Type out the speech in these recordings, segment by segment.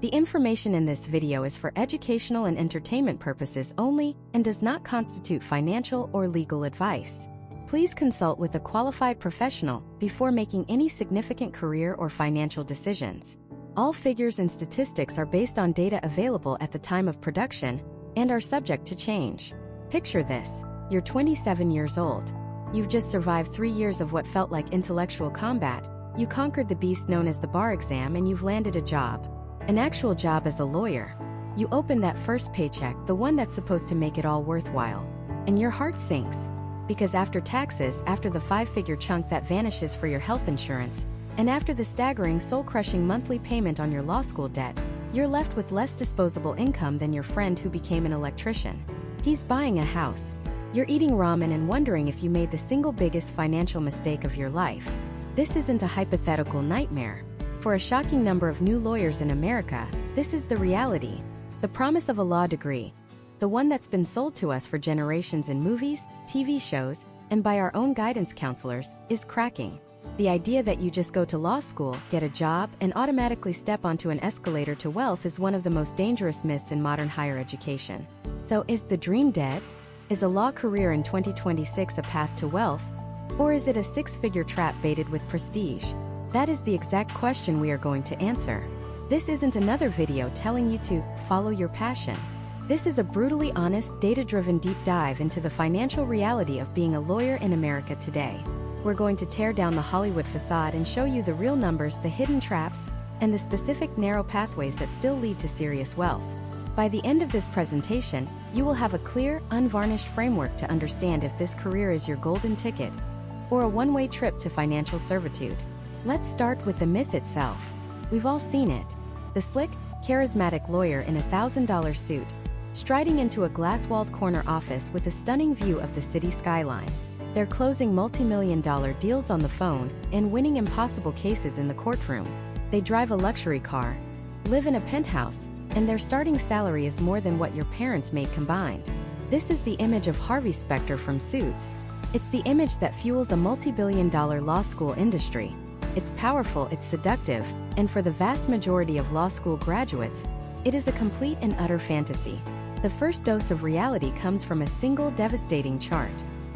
The information in this video is for educational and entertainment purposes only and does not constitute financial or legal advice. Please consult with a qualified professional before making any significant career or financial decisions. All figures and statistics are based on data available at the time of production and are subject to change. Picture this. You're 27 years old. You've just survived 3 years of what felt like intellectual combat. You conquered the beast known as the bar exam and you've landed a job. An actual job as a lawyer. You open that first paycheck, the one that's supposed to make it all worthwhile. And your heart sinks. Because after taxes, after the 5-figure chunk that vanishes for your health insurance, and after the staggering soul-crushing monthly payment on your law school debt, you're left with less disposable income than your friend who became an electrician. He's buying a house. You're eating ramen and wondering if you made the single biggest financial mistake of your life. This isn't a hypothetical nightmare. For a shocking number of new lawyers in America, this is the reality. The promise of a law degree, the one that's been sold to us for generations in movies, TV shows, and by our own guidance counselors, is cracking. The idea that you just go to law school, get a job, and automatically step onto an escalator to wealth is one of the most dangerous myths in modern higher education. So is the dream dead? Is a law career in 2026 a path to wealth? Or is it a 6-figure trap baited with prestige? That is the exact question we are going to answer. This isn't another video telling you to follow your passion. This is a brutally honest, data-driven deep dive into the financial reality of being a lawyer in America today. We're going to tear down the Hollywood facade and show you the real numbers, the hidden traps, and the specific narrow pathways that still lead to serious wealth. By the end of this presentation, you will have a clear, unvarnished framework to understand if this career is your golden ticket or a one-way trip to financial servitude. Let's start with the myth itself. We've all seen it. The slick, charismatic lawyer in a $1,000 suit, striding into a glass-walled corner office with a stunning view of the city skyline. They're closing multi-million-dollar deals on the phone and winning impossible cases in the courtroom. They drive a luxury car, live in a penthouse, and their starting salary is more than what your parents made combined. This is the image of Harvey Specter from Suits. It's the image that fuels a multi-billion-dollar law school industry. It's powerful, it's seductive, and for the vast majority of law school graduates, it is a complete and utter fantasy. The first dose of reality comes from a single devastating chart.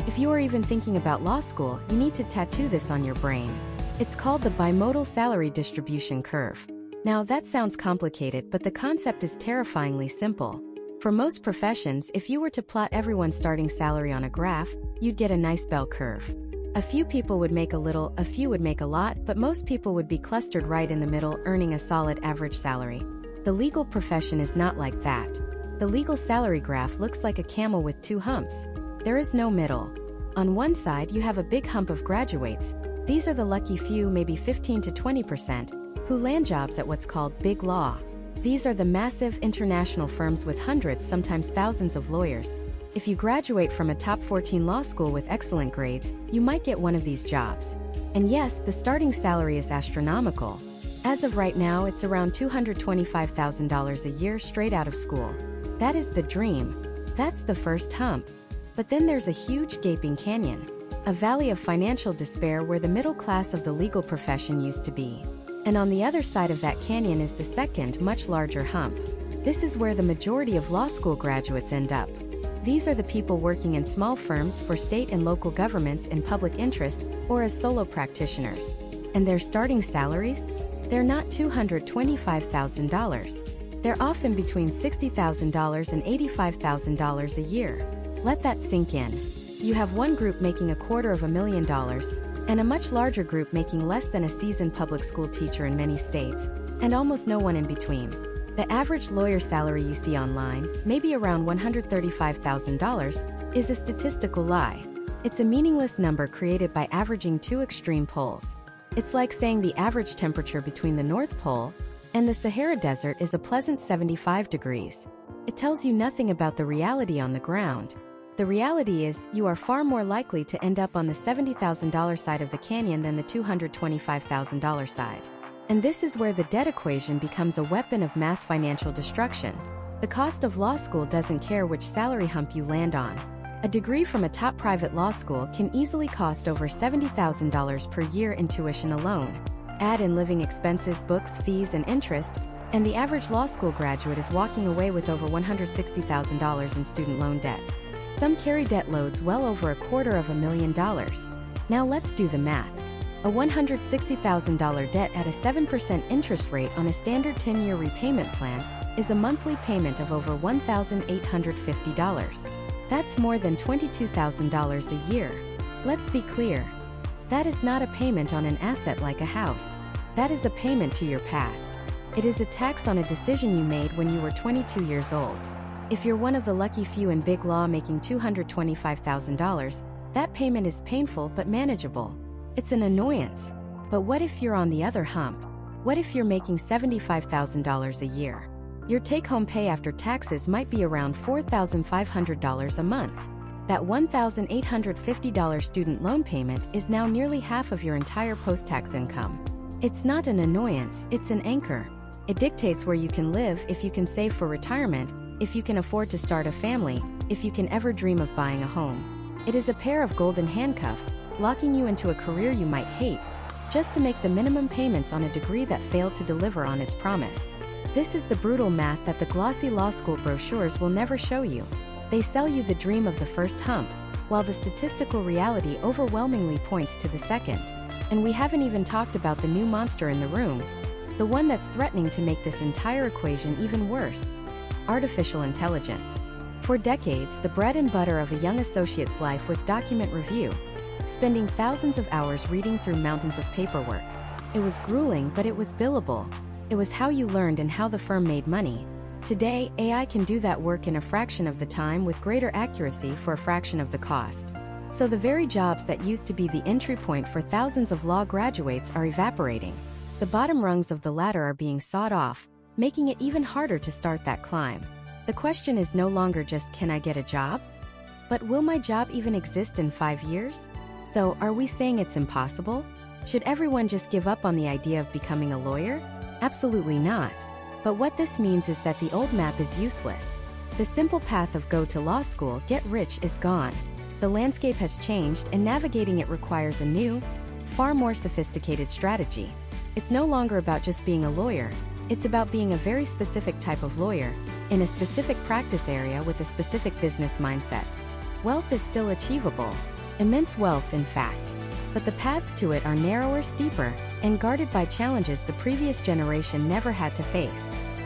If you are even thinking about law school, you need to tattoo this on your brain. It's called the bimodal salary distribution curve. Now that sounds complicated, but the concept is terrifyingly simple. For most professions, if you were to plot everyone's starting salary on a graph, you'd get a nice bell curve. A few people would make a little, a few would make a lot, but most people would be clustered right in the middle, earning a solid average salary. The legal profession is not like that. The legal salary graph looks like a camel with 2 humps. There is no middle. On one side, you have a big hump of graduates. These are the lucky few, maybe 15 to 20%, who land jobs at what's called big law. These are the massive international firms with hundreds, sometimes thousands of lawyers. If you graduate from a top 14 law school with excellent grades, you might get one of these jobs. And yes, the starting salary is astronomical. As of right now, it's around $225,000 a year straight out of school. That is the dream. That's the first hump. But then there's a huge gaping canyon, a valley of financial despair where the middle class of the legal profession used to be. And on the other side of that canyon is the second, much larger hump. This is where the majority of law school graduates end up. These are the people working in small firms for state and local governments in public interest or as solo practitioners. And their starting salaries? They're not $225,000. They're often between $60,000 and $85,000 a year. Let that sink in. You have one group making $250,000 and a much larger group making less than a seasoned public school teacher in many states, and almost no one in between. The average lawyer salary you see online, maybe around $135,000, is a statistical lie. It's a meaningless number created by averaging 2 extreme poles. It's like saying the average temperature between the North Pole and the Sahara Desert is a pleasant 75 degrees. It tells you nothing about the reality on the ground. The reality is, you are far more likely to end up on the $70,000 side of the canyon than the $225,000 side. And this is where the debt equation becomes a weapon of mass financial destruction. The cost of law school doesn't care which salary hump you land on. A degree from a top private law school can easily cost over $70,000 per year in tuition alone. Add in living expenses, books, fees, and interest, And the average law school graduate is walking away with over $160,000 in student loan debt. Some carry debt loads well over $250,000. Now let's do the math. A $160,000 debt at a 7% interest rate on a standard 10-year repayment plan is a monthly payment of over $1,850. That's more than $22,000 a year. Let's be clear. That is not a payment on an asset like a house. That is a payment to your past. It is a tax on a decision you made when you were 22 years old. If you're one of the lucky few in big law making $225,000, that payment is painful but manageable. It's an annoyance. But what if you're on the other hump? What if you're making $75,000 a year? Your take-home pay after taxes might be around $4,500 a month. That $1,850 student loan payment is now nearly half of your entire post-tax income. It's not an annoyance, it's an anchor. It dictates where you can live, if you can save for retirement, if you can afford to start a family, if you can ever dream of buying a home. It is a pair of golden handcuffs, locking you into a career you might hate, just to make the minimum payments on a degree that failed to deliver on its promise. This is the brutal math that the glossy law school brochures will never show you. They sell you the dream of the first hump, while the statistical reality overwhelmingly points to the second. And we haven't even talked about the new monster in the room, the one that's threatening to make this entire equation even worse: artificial intelligence. For decades, the bread and butter of a young associate's life was document review, spending thousands of hours reading through mountains of paperwork. It was grueling, but it was billable. It was how you learned and how the firm made money. Today, AI can do that work in a fraction of the time with greater accuracy for a fraction of the cost. So the very jobs that used to be the entry point for thousands of law graduates are evaporating. The bottom rungs of the ladder are being sawed off, making it even harder to start that climb. The question is no longer just, can I get a job? But will my job even exist in 5 years? So, are we saying it's impossible? Should everyone just give up on the idea of becoming a lawyer? Absolutely not. But what this means is that the old map is useless. The simple path of go to law school, get rich is gone. The landscape has changed, and navigating it requires a new, far more sophisticated strategy. It's no longer about just being a lawyer. It's about being a very specific type of lawyer, in a specific practice area with a specific business mindset. Wealth is still achievable. Immense wealth, in fact. But the paths to it are narrower, steeper, and guarded by challenges the previous generation never had to face.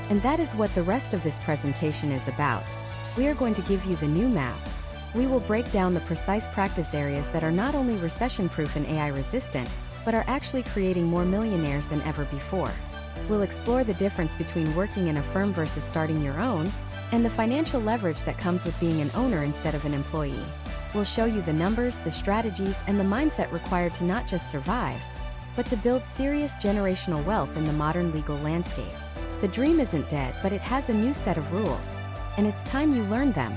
And that is what the rest of this presentation is about. We are going to give you the new map. We will break down the precise practice areas that are not only recession-proof and AI-resistant, but are actually creating more millionaires than ever before. We'll explore the difference between working in a firm versus starting your own, and the financial leverage that comes with being an owner instead of an employee. We'll show you the numbers, the strategies, and the mindset required to not just survive, but to build serious generational wealth in the modern legal landscape. The dream isn't dead, but it has a new set of rules, and it's time you learned them.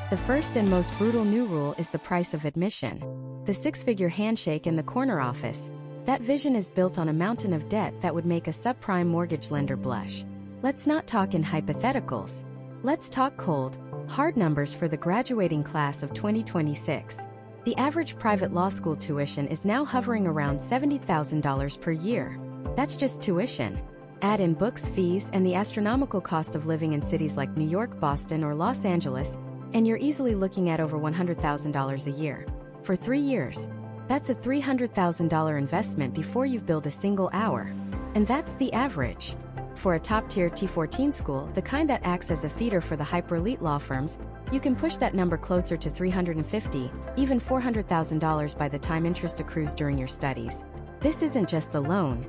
The first and most brutal new rule is the price of admission. The six-figure handshake in the corner office. That vision is built on a mountain of debt that would make a subprime mortgage lender blush. Let's not talk in hypotheticals. Let's talk cold, hard numbers for the graduating class of 2026. The average private law school tuition is now hovering around $70,000 per year. That's just tuition. Add in books, fees, and the astronomical cost of living in cities like New York, Boston, or Los Angeles, and you're easily looking at over $100,000 a year. For 3 years. That's a $300,000 investment before you've billed a single hour. And that's the average. For a top-tier T14 school, the kind that acts as a feeder for the hyper-elite law firms, you can push that number closer to $350,000, even $400,000 by the time interest accrues during your studies. This isn't just a loan.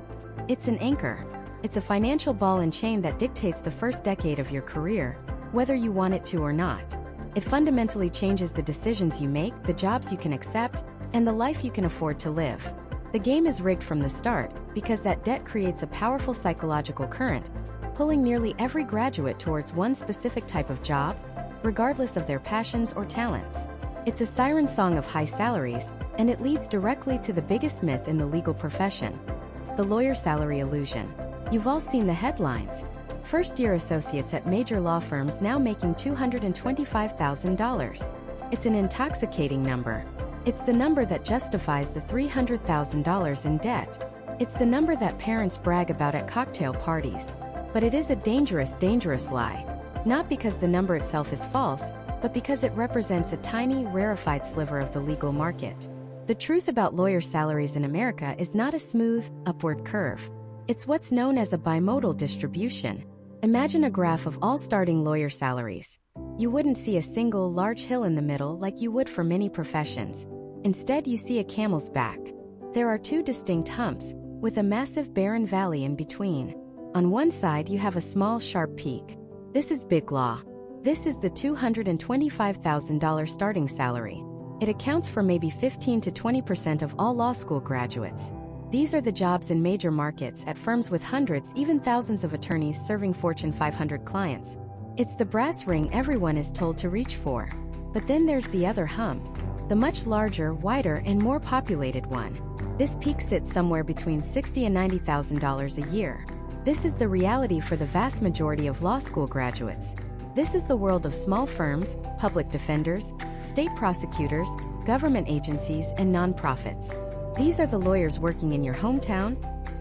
It's an anchor. It's a financial ball and chain that dictates the first decade of your career, whether you want it to or not. It fundamentally changes the decisions you make, the jobs you can accept, and the life you can afford to live. The game is rigged from the start, because that debt creates a powerful psychological current, pulling nearly every graduate towards one specific type of job, regardless of their passions or talents. It's a siren song of high salaries, and it leads directly to the biggest myth in the legal profession: the lawyer salary illusion. You've all seen the headlines. First-year associates at major law firms now making $225,000. It's an intoxicating number. It's the number that justifies the $300,000 in debt. It's the number that parents brag about at cocktail parties. But it is a dangerous, dangerous lie. Not because the number itself is false, but because it represents a tiny, rarefied sliver of the legal market. The truth about lawyer salaries in America is not a smooth, upward curve. It's what's known as a bimodal distribution. Imagine a graph of all starting lawyer salaries. You wouldn't see a single large hill in the middle like you would for many professions. Instead, you see a camel's back. There are two distinct humps, with a massive barren valley in between. On one side, you have a small, sharp peak. This is big law. This is the $225,000 starting salary. It accounts for maybe 15 to 20% of all law school graduates. These are the jobs in major markets at firms with hundreds, even thousands of attorneys serving Fortune 500 clients. It's the brass ring everyone is told to reach for. But then there's the other hump, the much larger, wider, and more populated one. This peak sits somewhere between $60,000 and $90,000 a year. This is the reality for the vast majority of law school graduates. This is the world of small firms, public defenders, state prosecutors, government agencies, and nonprofits. These are the lawyers working in your hometown,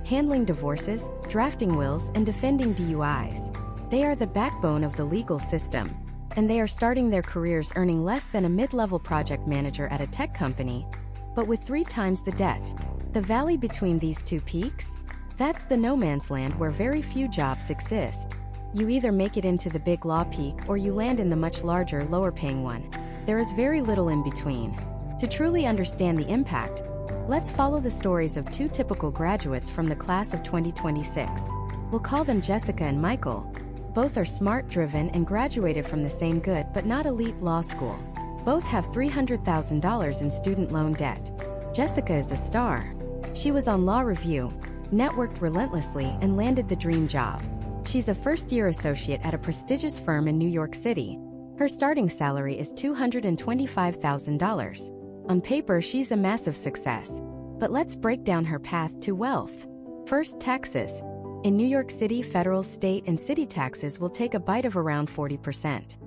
handling divorces, drafting wills, and defending DUIs. They are the backbone of the legal system, and they are starting their careers earning less than a mid-level project manager at a tech company, but with 3 times the debt. The valley between these two peaks? That's the no man's land where very few jobs exist. You either make it into the big law peak or you land in the much larger, lower-paying one. There is very little in between. To truly understand the impact, let's follow the stories of 2 typical graduates from the class of 2026. We'll call them Jessica and Michael. Both are smart, driven, and graduated from the same good but not elite law school. Both have $300,000 in student loan debt. Jessica is a star. She was on Law Review, networked relentlessly, and landed the dream job. She's a first-year associate at a prestigious firm in New York City. Her starting salary is $225,000. On paper, she's a massive success. But let's break down her path to wealth. First, taxes. In New York City, federal, state, and city taxes will take a bite of around 40%.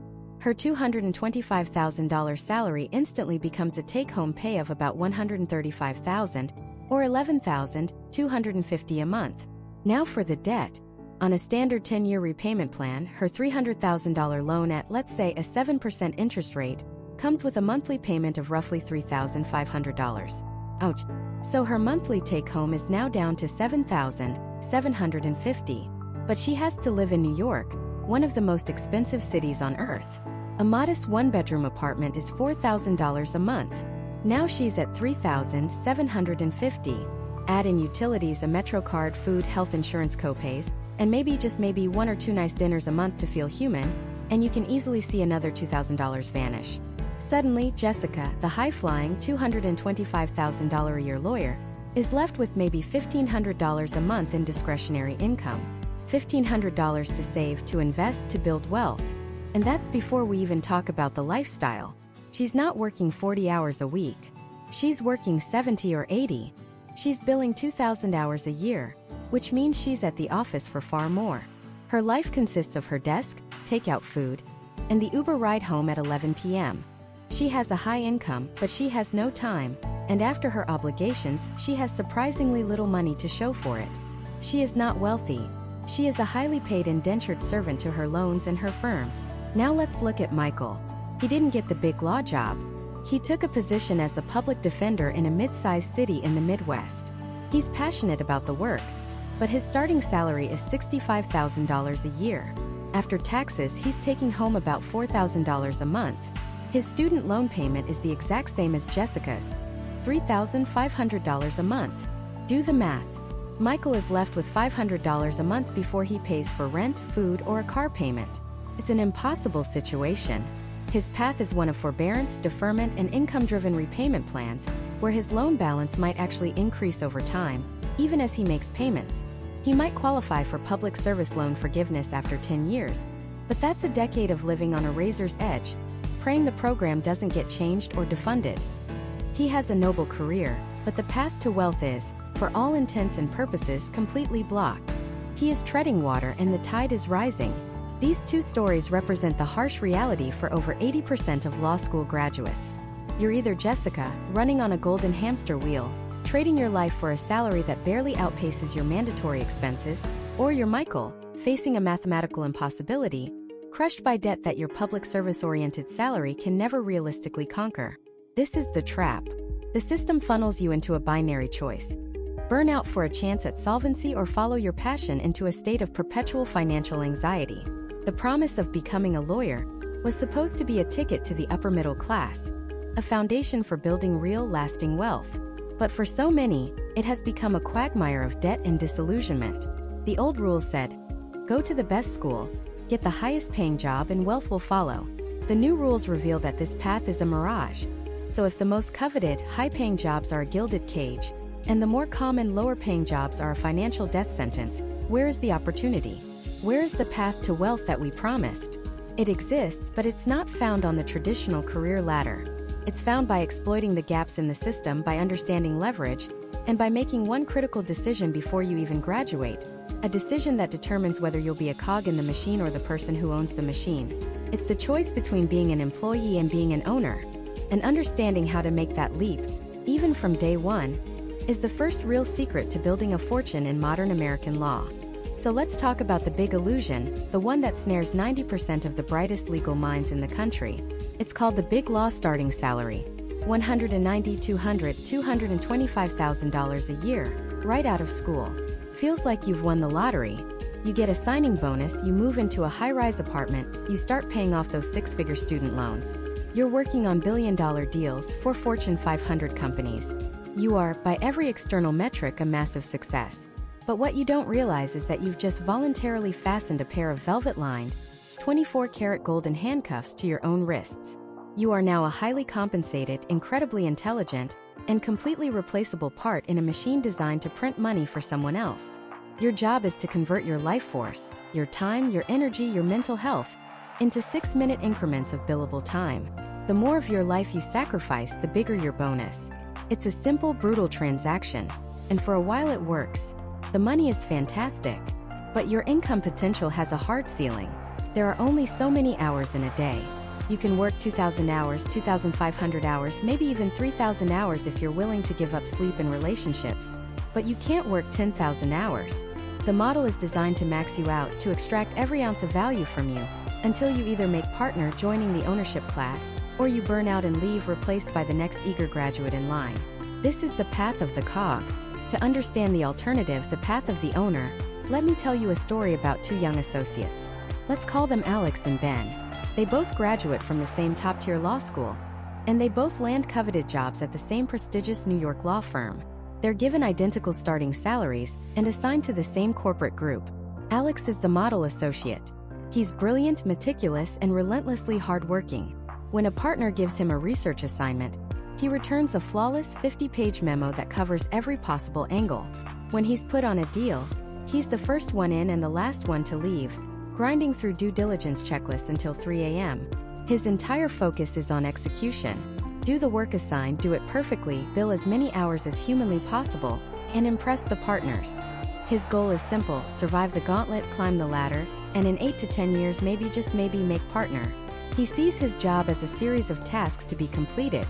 Her $225,000 salary instantly becomes a take-home pay of about $135,000 or $11,250 a month. Now for the debt. On a standard 10-year repayment plan, her $300,000 loan at, let's say, a 7% interest rate comes with a monthly payment of roughly $3,500. Ouch. So her monthly take-home is now down to $7,750. But she has to live in New York, one of the most expensive cities on earth. A modest 1-bedroom apartment is $4,000 a month. Now she's at $3,750. Add in utilities, a MetroCard, food, health insurance copays, and maybe, just maybe, 1 or 2 nice dinners a month to feel human, and you can easily see another $2,000 vanish. Suddenly, Jessica, the high-flying $225,000 a year lawyer, is left with maybe $1,500 a month in discretionary income. $1,500 to save, to invest, to build wealth. And that's before we even talk about the lifestyle. She's not working 40 hours a week. She's working 70 or 80. She's billing 2,000 hours a year, which means she's at the office for far more. Her life consists of her desk, takeout food, and the Uber ride home at 11 p.m. She has a high income, but she has no time, and after her obligations, she has surprisingly little money to show for it. She is not wealthy. She is a highly paid indentured servant to her loans and her firm. Now let's look at Michael. He didn't get the big law job. He took a position as a public defender in a mid-sized city in the Midwest. He's passionate about the work, but his starting salary is $65,000 a year. After taxes, he's taking home about $4,000 a month. His student loan payment is the exact same as Jessica's, $3,500 a month. Do the math. Michael is left with $500 a month before he pays for rent, food, or a car payment. It's an impossible situation. His path is one of forbearance, deferment, and income-driven repayment plans, where his loan balance might actually increase over time, even as he makes payments. He might qualify for public service loan forgiveness after 10 years, but that's a decade of living on a razor's edge, praying the program doesn't get changed or defunded. He has a noble career, but the path to wealth is, for all intents and purposes, completely blocked. He is treading water and the tide is rising. These 2 stories represent the harsh reality for over 80% of law school graduates. You're either Jessica, running on a golden hamster wheel, trading your life for a salary that barely outpaces your mandatory expenses, or you're Michael, facing a mathematical impossibility, crushed by debt that your public service-oriented salary can never realistically conquer. This is the trap. The system funnels you into a binary choice. Burn out for a chance at solvency or follow your passion into a state of perpetual financial anxiety. The promise of becoming a lawyer was supposed to be a ticket to the upper middle class, a foundation for building real, lasting wealth. But for so many, it has become a quagmire of debt and disillusionment. The old rules said, go to the best school, get the highest paying job, and wealth will follow. The new rules reveal that this path is a mirage. So if the most coveted, high-paying jobs are a gilded cage, and the more common, lower-paying jobs are a financial death sentence, where is the opportunity? Where is the path to wealth that we promised? It exists, but it's not found on the traditional career ladder. It's found by exploiting the gaps in the system, by understanding leverage, and by making one critical decision before you even graduate, a decision that determines whether you'll be a cog in the machine or the person who owns the machine. It's the choice between being an employee and being an owner, and understanding how to make that leap, even from day one, is the first real secret to building a fortune in modern American law. So let's talk about the big illusion, the one that snares 90% of the brightest legal minds in the country. It's called the big law starting salary. $190,000, $200,000, $225,000 a year, right out of school. Feels like you've won the lottery. You get a signing bonus, you move into a high-rise apartment, you start paying off those six-figure student loans. You're working on billion-dollar deals for Fortune 500 companies. You are, by every external metric, a massive success. But what you don't realize is that you've just voluntarily fastened a pair of velvet-lined, 24-karat golden handcuffs to your own wrists. You are now a highly compensated, incredibly intelligent, and completely replaceable part in a machine designed to print money for someone else. Your job is to convert your life force, your time, your energy, your mental health, into 6-minute increments of billable time. The more of your life you sacrifice, the bigger your bonus. It's a simple, brutal transaction, and for a while it works. The money is fantastic, but your income potential has a hard ceiling. There are only so many hours in a day. You can work 2,000 hours, 2,500 hours, maybe even 3,000 hours if you're willing to give up sleep and relationships. But you can't work 10,000 hours. The model is designed to max you out, to extract every ounce of value from you, until you either make partner, joining the ownership class, or you burn out and leave, replaced by the next eager graduate in line. This is the path of the cog. To understand the alternative, the path of the owner, let me tell you a story about two young associates. Let's call them Alex and Ben. They both graduate from the same top-tier law school, and they both land coveted jobs at the same prestigious New York law firm. They're given identical starting salaries and assigned to the same corporate group. Alex is the model associate. He's brilliant, meticulous, and relentlessly hardworking. When a partner gives him a research assignment, he returns a flawless 50-page memo that covers every possible angle. When he's put on a deal, he's the first one in and the last one to leave, grinding through due diligence checklists until 3 a.m. His entire focus is on execution. Do the work assigned, do it perfectly, bill as many hours as humanly possible, and impress the partners. His goal is simple: survive the gauntlet, climb the ladder, and in 8 to 10 years, maybe, just maybe, make partner. He sees his job as a series of tasks to be completed.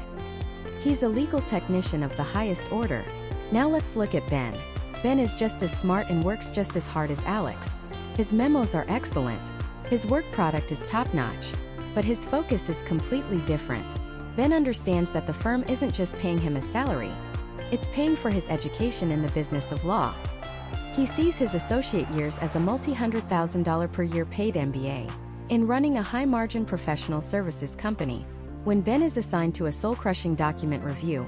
He's a legal technician of the highest order. Now let's look at Ben. Ben is just as smart and works just as hard as Alex. His memos are excellent. His work product is top-notch. But his focus is completely different. Ben understands that the firm isn't just paying him a salary. It's paying for his education in the business of law. He sees his associate years as a multi-$100,000 per year paid MBA in running a high-margin professional services company. When Ben is assigned to a soul-crushing document review,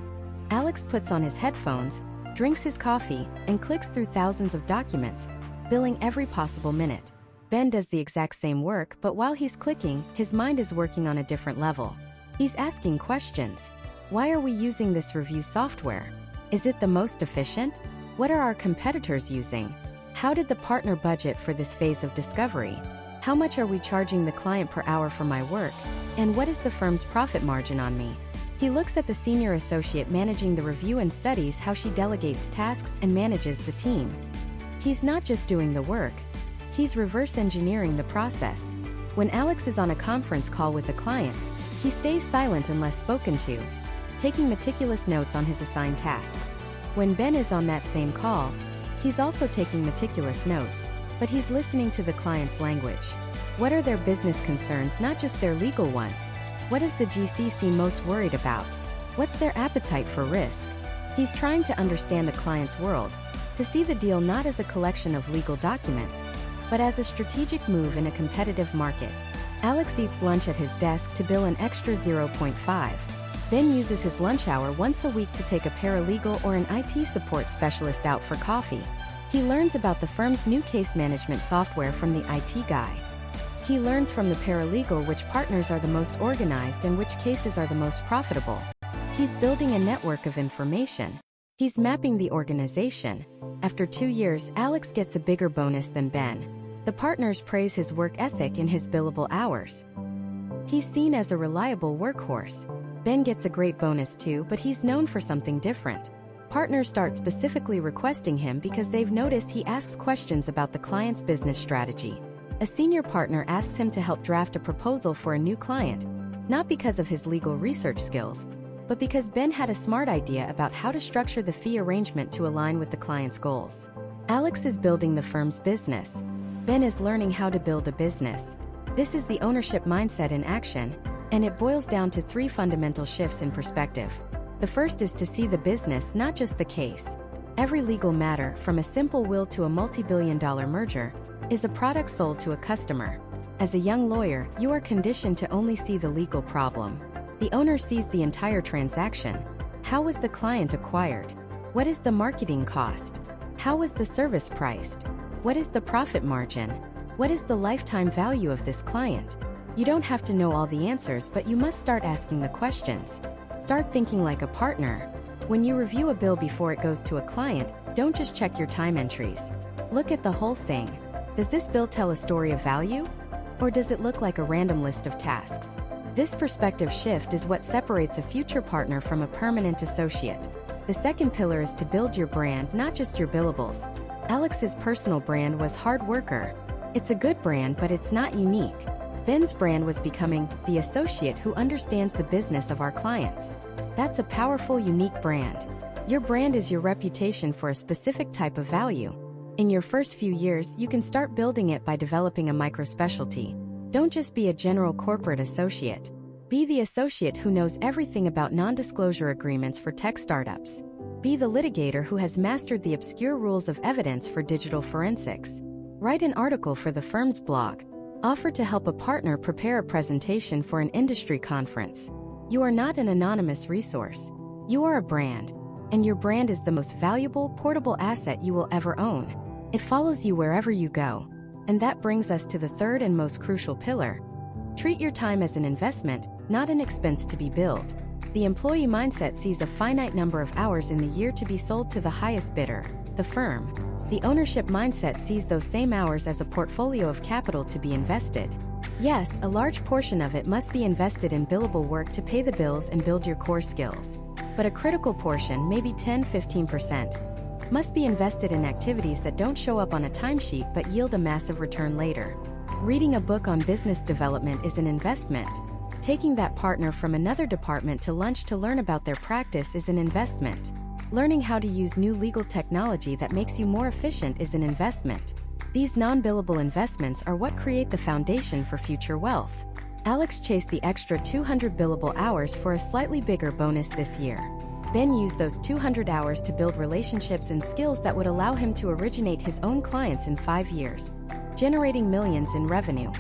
Alex puts on his headphones, drinks his coffee, and clicks through thousands of documents, billing every possible minute. Ben does the exact same work, but while he's clicking, his mind is working on a different level. He's asking questions. Why are we using this review software? Is it the most efficient? What are our competitors using? How did the partner budget for this phase of discovery? How much are we charging the client per hour for my work? And what is the firm's profit margin on me? He looks at the senior associate managing the review and studies how she delegates tasks and manages the team. He's not just doing the work, he's reverse engineering the process. When Alex is on a conference call with a client, he stays silent unless spoken to, taking meticulous notes on his assigned tasks. When Ben is on that same call, he's also taking meticulous notes, but he's listening to the client's language. What are their business concerns, not just their legal ones? What is the GCC most worried about? What's their appetite for risk? He's trying to understand the client's world, to see the deal not as a collection of legal documents, but as a strategic move in a competitive market. Alex eats lunch at his desk to bill an extra 0.5. Ben uses his lunch hour once a week to take a paralegal or an IT support specialist out for coffee. He learns about the firm's new case management software from the IT guy. He learns from the paralegal which partners are the most organized and which cases are the most profitable. He's building a network of information. He's mapping the organization. After 2 years, Alex gets a bigger bonus than Ben. The partners praise his work ethic and his billable hours. He's seen as a reliable workhorse. Ben gets a great bonus too, but he's known for something different. Partners start specifically requesting him because they've noticed he asks questions about the client's business strategy. A senior partner asks him to help draft a proposal for a new client, not because of his legal research skills, but because Ben had a smart idea about how to structure the fee arrangement to align with the client's goals. Alex is building the firm's business. Ben is learning how to build a business. This is the ownership mindset in action, and it boils down to 3 fundamental shifts in perspective. The first is to see the business, not just the case. Every legal matter, from a simple will to a multi-billion-dollar merger, is a product sold to a customer. As a young lawyer, you are conditioned to only see the legal problem. The owner sees the entire transaction. How was the client acquired? What is the marketing cost? How was the service priced? What is the profit margin? What is the lifetime value of this client? You don't have to know all the answers, but you must start asking the questions. Start thinking like a partner. When you review a bill before it goes to a client, don't just check your time entries. Look at the whole thing. Does this bill tell a story of value? Or does it look like a random list of tasks? This perspective shift is what separates a future partner from a permanent associate. The second pillar is to build your brand, not just your billables. Alex's personal brand was hard worker. It's a good brand, but it's not unique. Ben's brand was becoming the associate who understands the business of our clients. That's a powerful, unique brand. Your brand is your reputation for a specific type of value. In your first few years, you can start building it by developing a micro-specialty. Don't just be a general corporate associate. Be the associate who knows everything about non-disclosure agreements for tech startups. Be the litigator who has mastered the obscure rules of evidence for digital forensics. Write an article for the firm's blog. Offer to help a partner prepare a presentation for an industry conference. You are not an anonymous resource. You are a brand. And your brand is the most valuable, portable asset you will ever own. It follows you wherever you go. And that brings us to the third and most crucial pillar. Treat your time as an investment, not an expense to be billed. The employee mindset sees a finite number of hours in the year to be sold to the highest bidder, the firm. The ownership mindset sees those same hours as a portfolio of capital to be invested. Yes, a large portion of it must be invested in billable work to pay the bills and build your core skills. But a critical portion, maybe 10–15%, must be invested in activities that don't show up on a timesheet but yield a massive return later. Reading a book on business development is an investment. Taking that partner from another department to lunch to learn about their practice is an investment. Learning how to use new legal technology that makes you more efficient is an investment. These non-billable investments are what create the foundation for future wealth. Alex chased the extra 200 billable hours for a slightly bigger bonus this year. Ben used those 200 hours to build relationships and skills that would allow him to originate his own clients in 5 years, generating millions in revenue.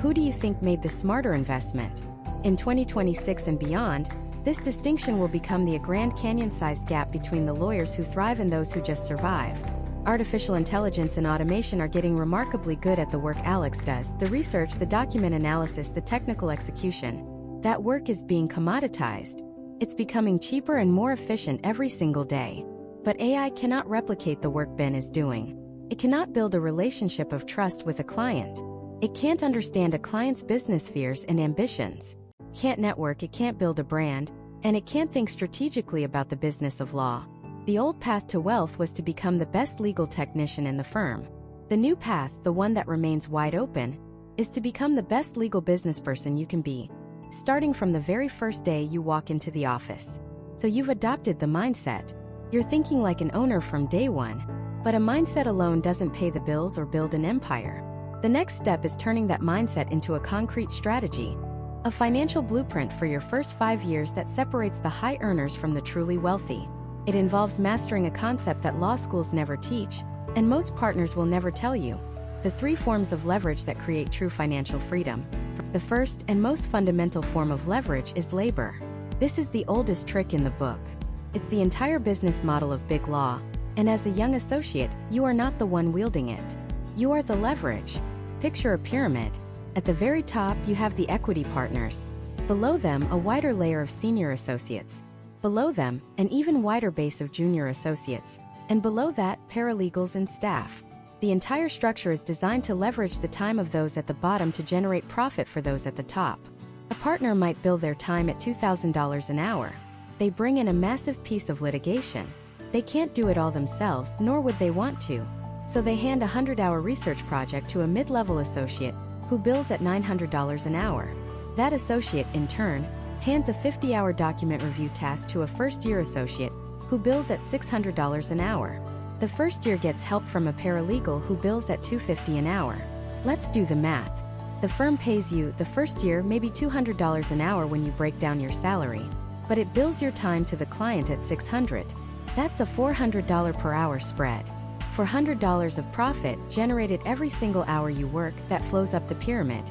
Who do you think made the smarter investment? In 2026 and beyond, this distinction will become the Grand Canyon-sized gap between the lawyers who thrive and those who just survive. Artificial intelligence and automation are getting remarkably good at the work Alex does, the research, the document analysis, the technical execution. That work is being commoditized. It's becoming cheaper and more efficient every single day. But AI cannot replicate the work Ben is doing. It cannot build a relationship of trust with a client. It can't understand a client's business fears and ambitions. It can't network, it can't build a brand, and it can't think strategically about the business of law. The old path to wealth was to become the best legal technician in the firm. The new path, the one that remains wide open, is to become the best legal businessperson you can be, starting from the very first day you walk into the office. So you've adopted the mindset. You're thinking like an owner from day one. But a mindset alone doesn't pay the bills or build an empire. The next step is turning that mindset into a concrete strategy, a financial blueprint for your first 5 years that separates the high earners from the truly wealthy. It involves mastering a concept that law schools never teach, and most partners will never tell you: the 3 forms of leverage that create true financial freedom. The first and most fundamental form of leverage is labor. This is the oldest trick in the book. It's the entire business model of big law, and as a young associate, you are not the one wielding it. You are the leverage. Picture a pyramid. At the very top, you have the equity partners. Below them, a wider layer of senior associates. Below them, an even wider base of junior associates. And below that, paralegals and staff. The entire structure is designed to leverage the time of those at the bottom to generate profit for those at the top. A partner might bill their time at $2,000 an hour. They bring in a massive piece of litigation. They can't do it all themselves, nor would they want to. So they hand a 100-hour research project to a mid-level associate who bills at $900 an hour. That associate, in turn, hands a 50-hour document review task to a first-year associate who bills at $600 an hour. The first year gets help from a paralegal who bills at $250 an hour. Let's do the math. The firm pays you, the first year, maybe $200 an hour when you break down your salary, but it bills your time to the client at $600. That's a $400 per hour spread. For $100 of profit generated every single hour you work, that flows up the pyramid.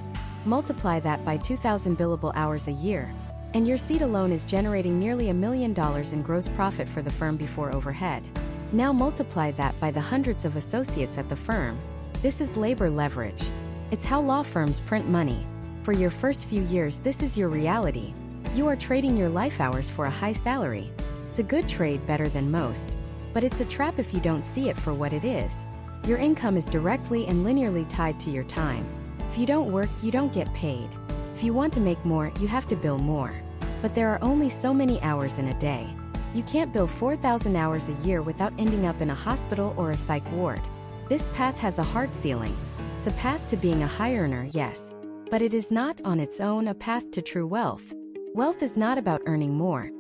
Multiply that by 2,000 billable hours a year, and your seat alone is generating nearly $1 million in gross profit for the firm before overhead. Now multiply that by the hundreds of associates at the firm. This is labor leverage. It's how law firms print money. For your first few years, this is your reality. You are trading your life hours for a high salary. It's a good trade, better than most. But it's a trap if you don't see it for what it is. Your income is directly and linearly tied to your time. If you don't work, you don't get paid. If you want to make more, you have to bill more. But there are only so many hours in a day. You can't bill 4,000 hours a year without ending up in a hospital or a psych ward. This path has a hard ceiling. It's a path to being a high earner, yes. But it is not, on its own, a path to true wealth. Wealth is not about earning more.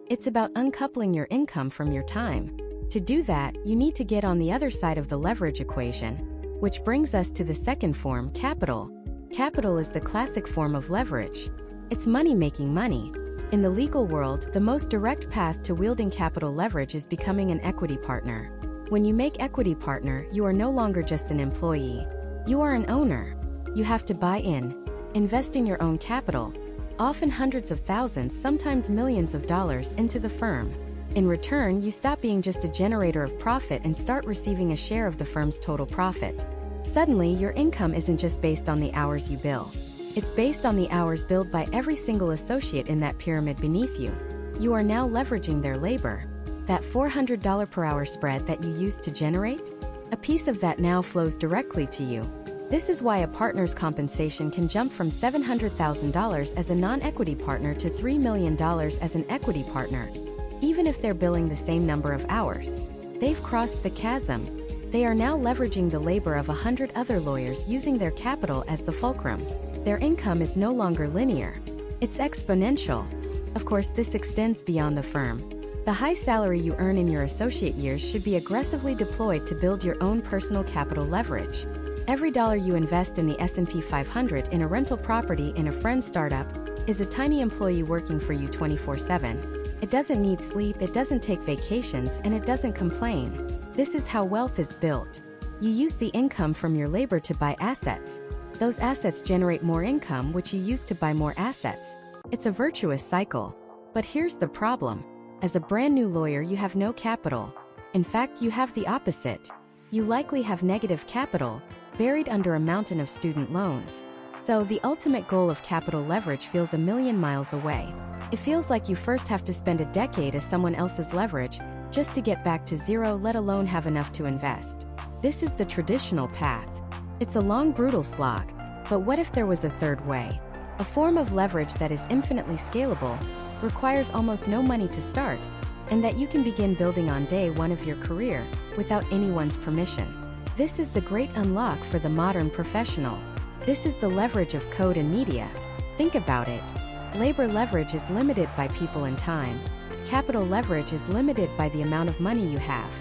It's about uncoupling your income from your time. To do that, you need to get on the other side of the leverage equation. Which brings us to the second form, capital. Capital is the classic form of leverage. It's money making money. In the legal world, the most direct path to wielding capital leverage is becoming an equity partner. When you make equity partner, you are no longer just an employee. You are an owner. You have to buy in, investing your own capital, often hundreds of thousands, sometimes millions of dollars, into the firm. In return, you stop being just a generator of profit and start receiving a share of the firm's total profit. Suddenly, your income isn't just based on the hours you bill. It's based on the hours billed by every single associate in that pyramid beneath you. You are now leveraging their labor. That $400 per hour spread that you used to generate? A piece of that now flows directly to you. This is why a partner's compensation can jump from $700,000 as a non-equity partner to $3 million as an equity partner. Even if they're billing the same number of hours. They've crossed the chasm. They are now leveraging the labor of 100 other lawyers using their capital as the fulcrum. Their income is no longer linear. It's exponential. Of course, this extends beyond the firm. The high salary you earn in your associate years should be aggressively deployed to build your own personal capital leverage. Every dollar you invest in the S&P 500 in a rental property in a friend's startup is a tiny employee working for you 24/7. It doesn't need sleep, it doesn't take vacations, and it doesn't complain. This is how wealth is built. You use the income from your labor to buy assets. Those assets generate more income, which you use to buy more assets. It's a virtuous cycle. But here's the problem. As a brand new lawyer, you have no capital. In fact, you have the opposite. You likely have negative capital, buried under a mountain of student loans. So the ultimate goal of capital leverage feels a million miles away. It feels like you first have to spend a decade as someone else's leverage just to get back to zero, let alone have enough to invest. This is the traditional path. It's a long, brutal slog. But what if there was a third way? A form of leverage that is infinitely scalable, requires almost no money to start, and that you can begin building on day one of your career without anyone's permission. This is the great unlock for the modern professional. This is the leverage of code and media. Think about it. Labor leverage is limited by people and time. Capital leverage is limited by the amount of money you have.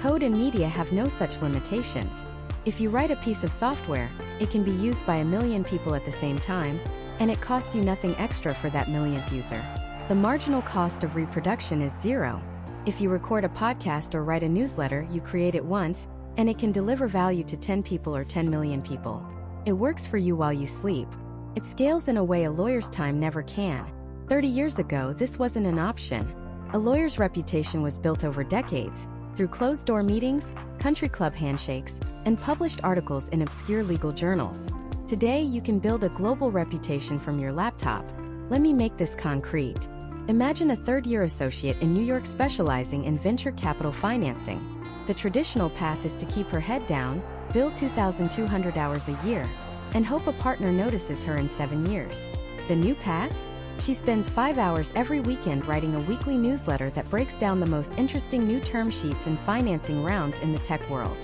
Code and media have no such limitations. If you write a piece of software, it can be used by 1 million people at the same time, and it costs you nothing extra for that millionth user. The marginal cost of reproduction is zero. If you record a podcast or write a newsletter, you create it once, and it can deliver value to 10 people or 10 million people. It works for you while you sleep. It scales in a way a lawyer's time never can. 30 years ago, this wasn't an option. A lawyer's reputation was built over decades, through closed-door meetings, country club handshakes, and published articles in obscure legal journals. Today, you can build a global reputation from your laptop. Let me make this concrete. Imagine a third-year associate in New York specializing in venture capital financing. The traditional path is to keep her head down, bill 2,200 hours a year, and hope a partner notices her in 7 years. The new path? She spends 5 hours every weekend writing a weekly newsletter that breaks down the most interesting new term sheets and financing rounds in the tech world.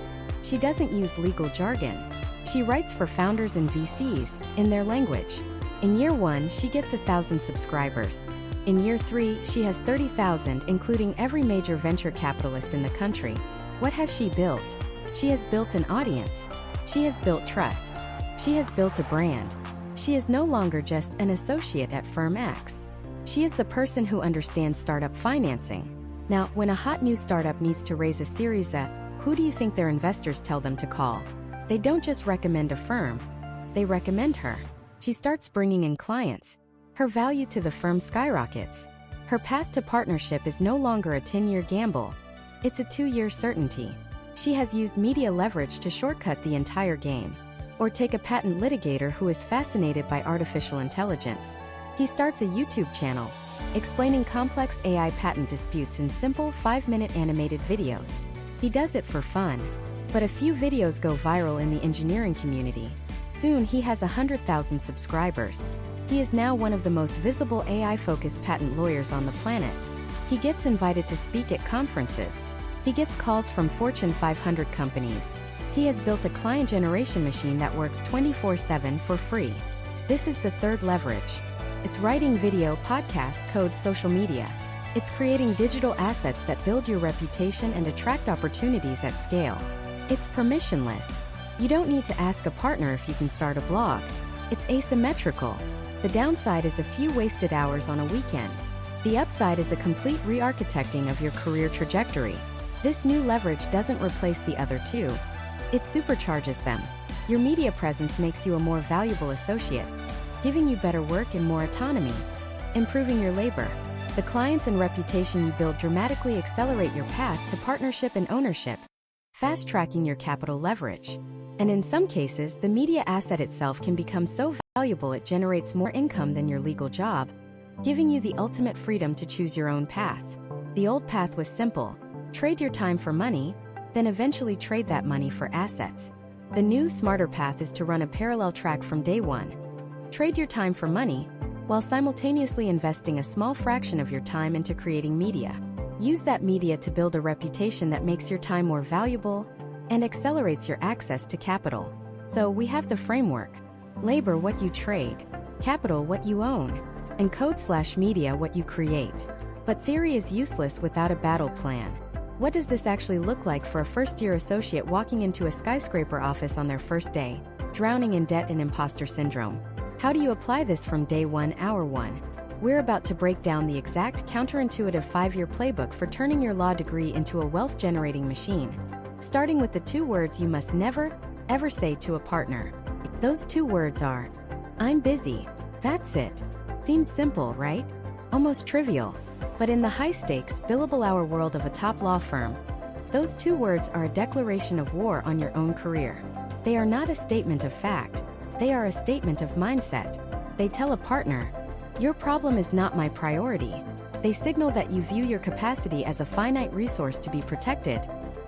She doesn't use legal jargon. She writes for founders and VCs, in their language. In year 1, she gets 1,000 subscribers. In year 3, she has 30,000, including every major venture capitalist in the country. What has she built? She has built an audience. She has built trust. She has built a brand. She is no longer just an associate at Firm X. She is the person who understands startup financing. Now, when a hot new startup needs to raise a Series A, who do you think their investors tell them to call? They don't just recommend a firm. They recommend her. She starts bringing in clients. Her value to the firm skyrockets. Her path to partnership is no longer a 10-year gamble. It's a 2-year certainty. She has used media leverage to shortcut the entire game. Or take a patent litigator who is fascinated by artificial intelligence. He starts a YouTube channel, explaining complex AI patent disputes in simple 5-minute animated videos. He does it for fun. But a few videos go viral in the engineering community. Soon he has 100,000 subscribers. He is now one of the most visible AI-focused patent lawyers on the planet. He gets invited to speak at conferences. He gets calls from Fortune 500 companies. He has built a client generation machine that works 24/7 for free. This is the third leverage. It's writing video, podcasts, code, social media. It's creating digital assets that build your reputation and attract opportunities at scale. It's permissionless. You don't need to ask a partner if you can start a blog. It's asymmetrical. The downside is a few wasted hours on a weekend. The upside is a complete re-architecting of your career trajectory. This new leverage doesn't replace the other two. It supercharges them. Your media presence makes you a more valuable associate, giving you better work and more autonomy, improving your labor. The clients and reputation you build dramatically accelerate your path to partnership and ownership, fast-tracking your capital leverage. And in some cases, the media asset itself can become so valuable it generates more income than your legal job, giving you the ultimate freedom to choose your own path. The old path was simple: trade your time for money, then eventually trade that money for assets. The new, smarter path is to run a parallel track from day one. Trade your time for money, while simultaneously investing a small fraction of your time into creating media. Use that media to build a reputation that makes your time more valuable and accelerates your access to capital. So we have the framework: labor, what you trade; capital, what you own; and code/media, what you create. But theory is useless without a battle plan. What does this actually look like for a first-year associate walking into a skyscraper office on their first day, drowning in debt and imposter syndrome? How do you apply this from day one, hour one? We're about to break down the exact counterintuitive 5-year playbook for turning your law degree into a wealth-generating machine. Starting with the 2 words you must never, ever say to a partner. Those 2 words are, "I'm busy." That's it. Seems simple, right? Almost trivial. But in the high-stakes, billable hour world of a top law firm, those 2 words are a declaration of war on your own career. They are not a statement of fact. They are a statement of mindset. They tell a partner, your problem is not my priority. They signal that you view your capacity as a finite resource to be protected,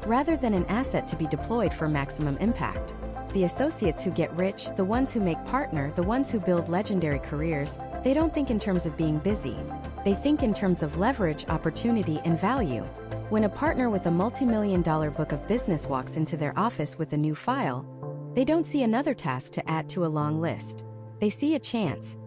rather than an asset to be deployed for maximum impact. The associates who get rich, the ones who make partner, the ones who build legendary careers, they don't think in terms of being busy. They think in terms of leverage, opportunity, and value. When a partner with a multi-million-dollar book of business walks into their office with a new file, they don't see another task to add to a long list. They see a chance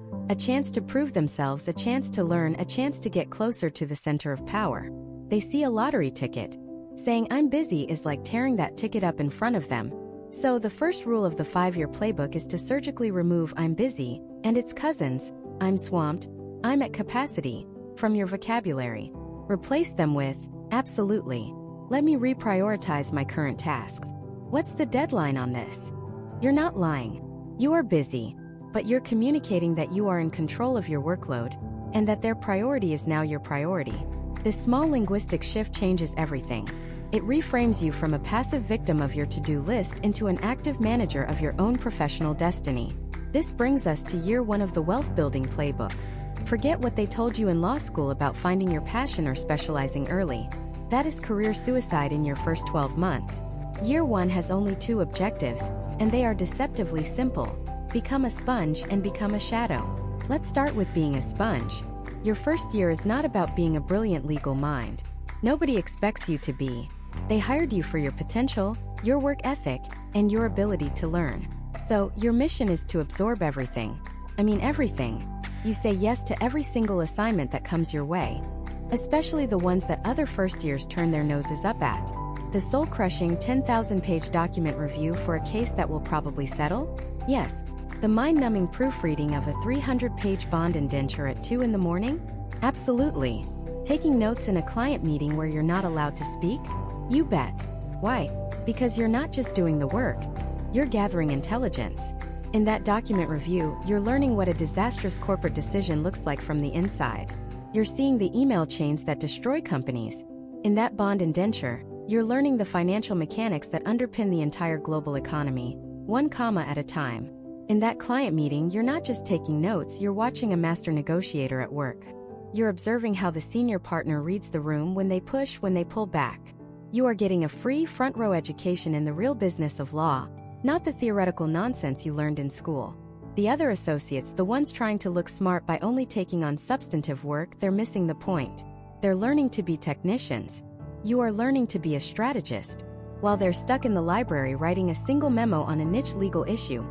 to prove themselves, a chance to learn, a chance to get closer to the center of power. They see a lottery ticket. Saying I'm busy is like tearing that ticket up in front of them. So the first rule of the 5-year playbook is to surgically remove I'm busy and its cousins, I'm swamped, I'm at capacity, from your vocabulary. Replace them with, absolutely. Let me reprioritize my current tasks. What's the deadline on this? You're not lying. You are busy, but you're communicating that you are in control of your workload and that their priority is now your priority. This small linguistic shift changes everything. It reframes you from a passive victim of your to-do list into an active manager of your own professional destiny. This brings us to year 1 of the wealth building playbook. Forget what they told you in law school about finding your passion or specializing early. That is career suicide in your first 12 months. Year 1 has only 2 objectives, and they are deceptively simple. Become a sponge and become a shadow. Let's start with being a sponge. Your first year is not about being a brilliant legal mind. Nobody expects you to be. They hired you for your potential, your work ethic, and your ability to learn. So, your mission is to absorb everything. I mean everything. You say yes to every single assignment that comes your way, especially the ones that other first years turn their noses up at. The soul-crushing 10,000-page document review for a case that will probably settle? Yes. The mind-numbing proofreading of a 300-page bond indenture at 2 in the morning? Absolutely. Taking notes in a client meeting where you're not allowed to speak? You bet. Why? Because you're not just doing the work. You're gathering intelligence. In that document review, you're learning what a disastrous corporate decision looks like from the inside. You're seeing the email chains that destroy companies. In that bond indenture, you're learning the financial mechanics that underpin the entire global economy, 1 comma at a time. In that client meeting, you're not just taking notes, you're watching a master negotiator at work. You're observing how the senior partner reads the room, when they push, when they pull back. You are getting a free front-row education in the real business of law, not the theoretical nonsense you learned in school. The other associates, the ones trying to look smart by only taking on substantive work, they're missing the point. They're learning to be technicians. You are learning to be a strategist. While they're stuck in the library writing a single memo on a niche legal issue,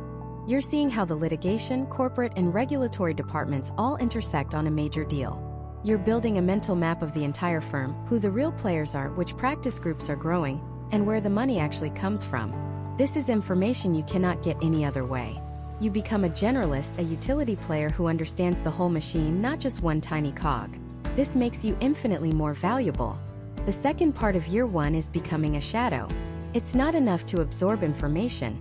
you're seeing how the litigation, corporate, and regulatory departments all intersect on a major deal. You're building a mental map of the entire firm, who the real players are, which practice groups are growing, and where the money actually comes from. This is information you cannot get any other way. You become a generalist, a utility player who understands the whole machine, not just one tiny cog. This makes you infinitely more valuable. The second part of year 1 is becoming a shadow. It's not enough to absorb information.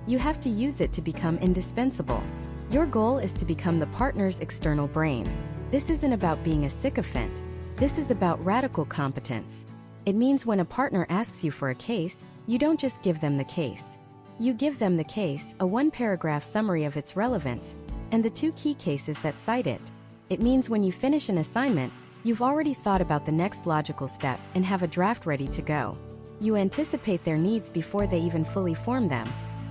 You have to use it to become indispensable. Your goal is to become the partner's external brain. This isn't about being a sycophant. This is about radical competence. It means when a partner asks you for a case, you don't just give them the case. You give them the case, a 1-paragraph summary of its relevance, and the 2 key cases that cite it. It means when you finish an assignment, you've already thought about the next logical step and have a draft ready to go. You anticipate their needs before they even fully form them.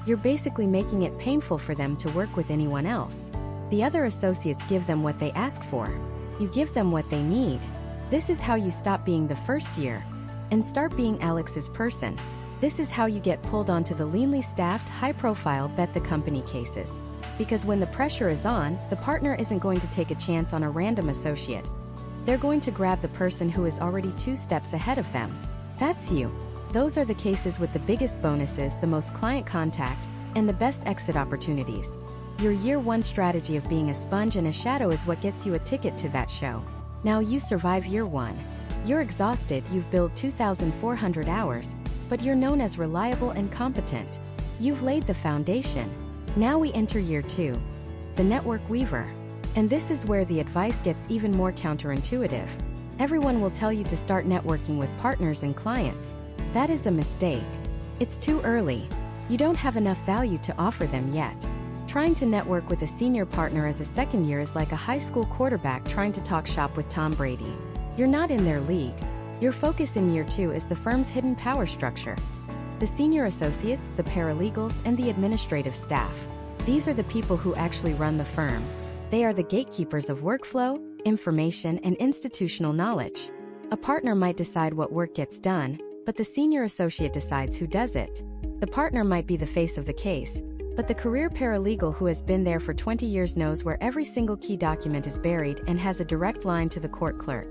You're basically making it painful for them to work with anyone else. The other associates give them what they ask for. You give them what they need. This is how you stop being the first year and start being Alex's person. This is how you get pulled onto the leanly staffed, high-profile bet the company cases. Because when the pressure is on, the partner isn't going to take a chance on a random associate. They're going to grab the person who is already 2 steps ahead of them. That's you. Those are the cases with the biggest bonuses, the most client contact, and the best exit opportunities. Your year 1 strategy of being a sponge and a shadow is what gets you a ticket to that show. Now you survive year 1. You're exhausted, you've billed 2,400 hours, but you're known as reliable and competent. You've laid the foundation. Now we enter year 2. The network weaver. And this is where the advice gets even more counterintuitive. Everyone will tell you to start networking with partners and clients. That is a mistake. It's too early. You don't have enough value to offer them yet. Trying to network with a senior partner as a second year is like a high school quarterback trying to talk shop with Tom Brady. You're not in their league. Your focus in year 2 is the firm's hidden power structure. The senior associates, the paralegals, and the administrative staff. These are the people who actually run the firm. They are the gatekeepers of workflow, information, and institutional knowledge. A partner might decide what work gets done, but the senior associate decides who does it. The partner might be the face of the case, but the career paralegal who has been there for 20 years knows where every single key document is buried and has a direct line to the court clerk.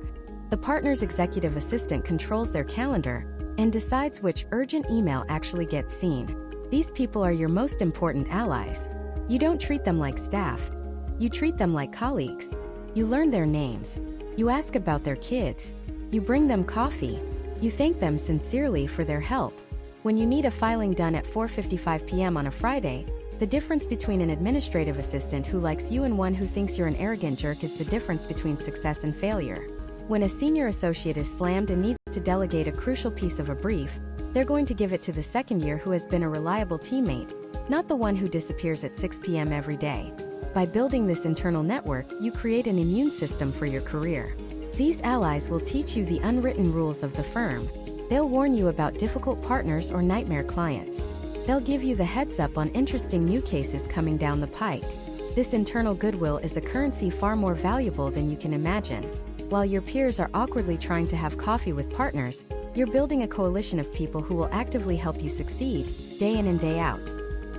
The partner's executive assistant controls their calendar, and decides which urgent email actually gets seen. These people are your most important allies. You don't treat them like staff. You treat them like colleagues. You learn their names. You ask about their kids. You bring them coffee. You thank them sincerely for their help. When you need a filing done at 4:55 p.m. on a Friday, the difference between an administrative assistant who likes you and one who thinks you're an arrogant jerk is the difference between success and failure. When a senior associate is slammed and needs to delegate a crucial piece of a brief, they're going to give it to the second year who has been a reliable teammate, not the one who disappears at 6 p.m. every day. By building this internal network, you create an immune system for your career. These allies will teach you the unwritten rules of the firm. They'll warn you about difficult partners or nightmare clients. They'll give you the heads up on interesting new cases coming down the pike. This internal goodwill is a currency far more valuable than you can imagine. While your peers are awkwardly trying to have coffee with partners, you're building a coalition of people who will actively help you succeed, day in and day out.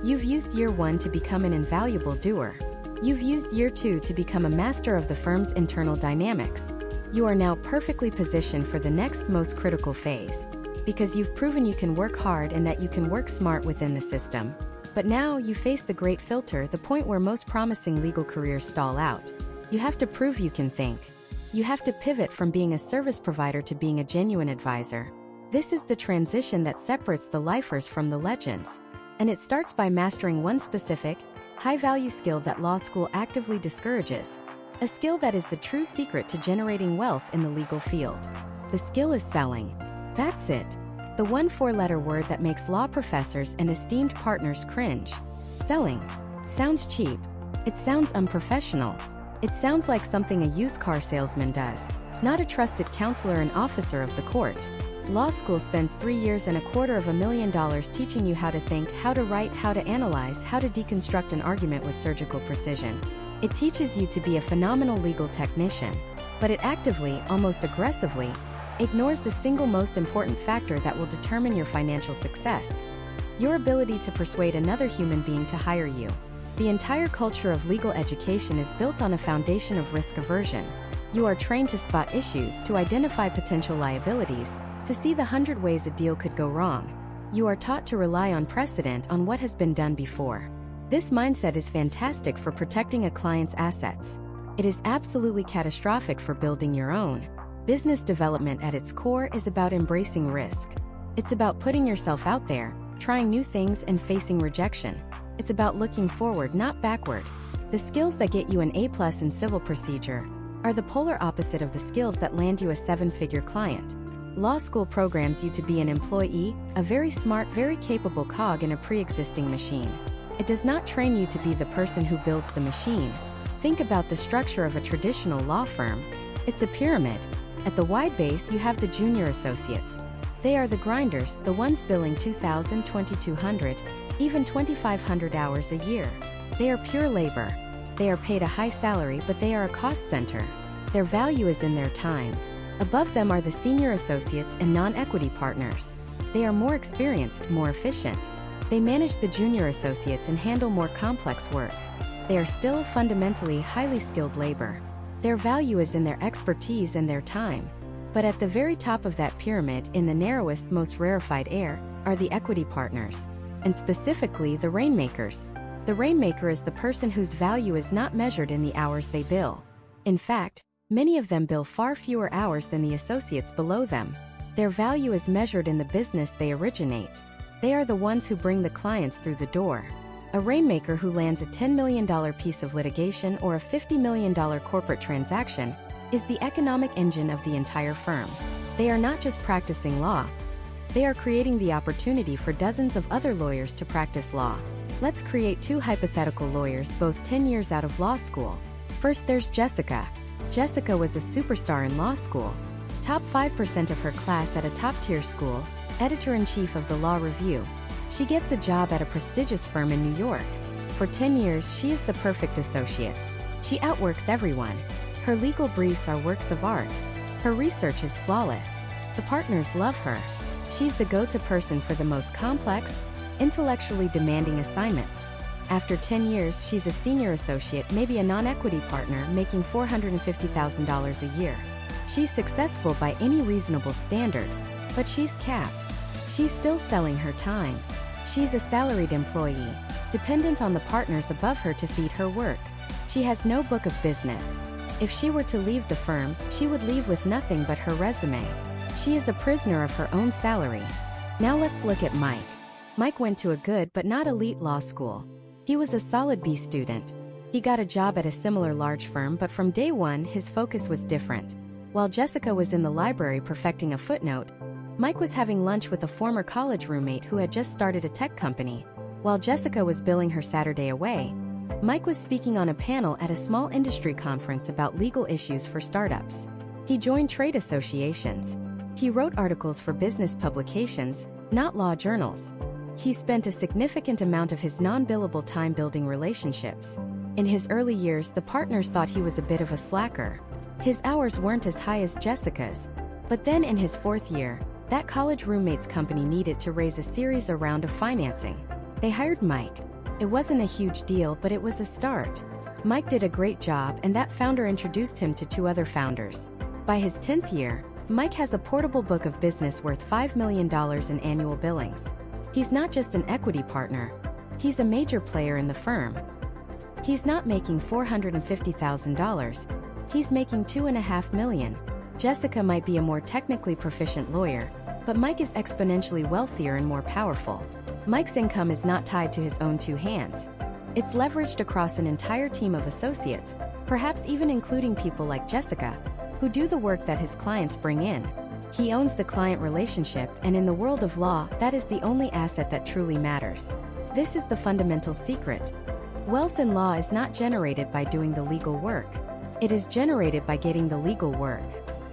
You've used year 1 to become an invaluable doer. You've used year 2 to become a master of the firm's internal dynamics. You are now perfectly positioned for the next most critical phase, because you've proven you can work hard and that you can work smart within the system. But now you face the great filter, the point where most promising legal careers stall out. You have to prove you can think. You have to pivot from being a service provider to being a genuine advisor. This is the transition that separates the lifers from the legends. And it starts by mastering one specific, high-value skill that law school actively discourages. A skill that is the true secret to generating wealth in the legal field. The skill is selling. That's it. The one four-letter word that makes law professors and esteemed partners cringe. Selling. Sounds cheap. It sounds unprofessional. It sounds like something a used car salesman does, not a trusted counselor and officer of the court. Law school spends 3.25 years teaching you how to think, how to write, how to analyze, how to deconstruct an argument with surgical precision. It teaches you to be a phenomenal legal technician, but it actively, almost aggressively, ignores the single most important factor that will determine your financial success: your ability to persuade another human being to hire you. The entire culture of legal education is built on a foundation of risk aversion. You are trained to spot issues, to identify potential liabilities, to see the 100 ways a deal could go wrong. You are taught to rely on precedent, on what has been done before. This mindset is fantastic for protecting a client's assets. It is absolutely catastrophic for building your own. Business development at its core is about embracing risk. It's about putting yourself out there, trying new things and facing rejection. It's about looking forward, not backward. The skills that get you an A+ in civil procedure are the polar opposite of the skills that land you a 7-figure client. Law school programs you to be an employee, a very smart, very capable cog in a pre-existing machine. It does not train you to be the person who builds the machine. Think about the structure of a traditional law firm. It's a pyramid. At the wide base, you have the junior associates. They are the grinders, the ones billing 2,000, 2,200, even 2,500 hours a year. They are pure labor. They are paid a high salary, but they are a cost center. Their value is in their time. Above them are the senior associates and non-equity partners. They are more experienced, more efficient. They manage the junior associates and handle more complex work. They are still fundamentally highly skilled labor. Their value is in their expertise and their time. But at the very top of that pyramid, in the narrowest, most rarefied air, are the equity partners, and specifically the rainmakers. The rainmaker is the person whose value is not measured in the hours they bill. In fact, many of them bill far fewer hours than the associates below them. Their value is measured in the business they originate. They are the ones who bring the clients through the door. A rainmaker who lands a $10 million piece of litigation or a $50 million corporate transaction is the economic engine of the entire firm. They are not just practicing law. They are creating the opportunity for dozens of other lawyers to practice law. Let's create 2 hypothetical lawyers, both 10 years out of law school. First, there's Jessica. Jessica was a superstar in law school. Top 5% of her class at a top-tier school, editor-in-chief of the Law Review. She gets a job at a prestigious firm in New York. For 10 years, she is the perfect associate. She outworks everyone. Her legal briefs are works of art. Her research is flawless. The partners love her. She's the go-to person for the most complex, intellectually demanding assignments. After 10 years, she's a senior associate, maybe a non-equity partner, making $450,000 a year. She's successful by any reasonable standard, but she's capped. She's still selling her time. She's a salaried employee, dependent on the partners above her to feed her work. She has no book of business. If she were to leave the firm, she would leave with nothing but her resume. She is a prisoner of her own salary. Now let's look at Mike. Mike went to a good but not elite law school. He was a solid B student. He got a job at a similar large firm, but from day one his focus was different. While Jessica was in the library perfecting a footnote, Mike was having lunch with a former college roommate who had just started a tech company. While Jessica was billing her Saturday away, Mike was speaking on a panel at a small industry conference about legal issues for startups. He joined trade associations. He wrote articles for business publications, not law journals. He spent a significant amount of his non-billable time building relationships. In his early years, the partners thought he was a bit of a slacker. His hours weren't as high as Jessica's. But then in his fourth year, that college roommate's company needed to raise a round of financing. They hired Mike. It wasn't a huge deal, but it was a start. Mike did a great job, and that founder introduced him to 2 other founders. By his 10th year, Mike has a portable book of business worth $5 million in annual billings. He's not just an equity partner. He's a major player in the firm. He's not making $450,000. He's making $2.5 million. Jessica might be a more technically proficient lawyer, but Mike is exponentially wealthier and more powerful. Mike's income is not tied to his own 2 hands. It's leveraged across an entire team of associates, perhaps even including people like Jessica, who do the work that his clients bring in. He owns the client relationship, and in the world of law, that is the only asset that truly matters. This is the fundamental secret. Wealth in law is not generated by doing the legal work. It is generated by getting the legal work.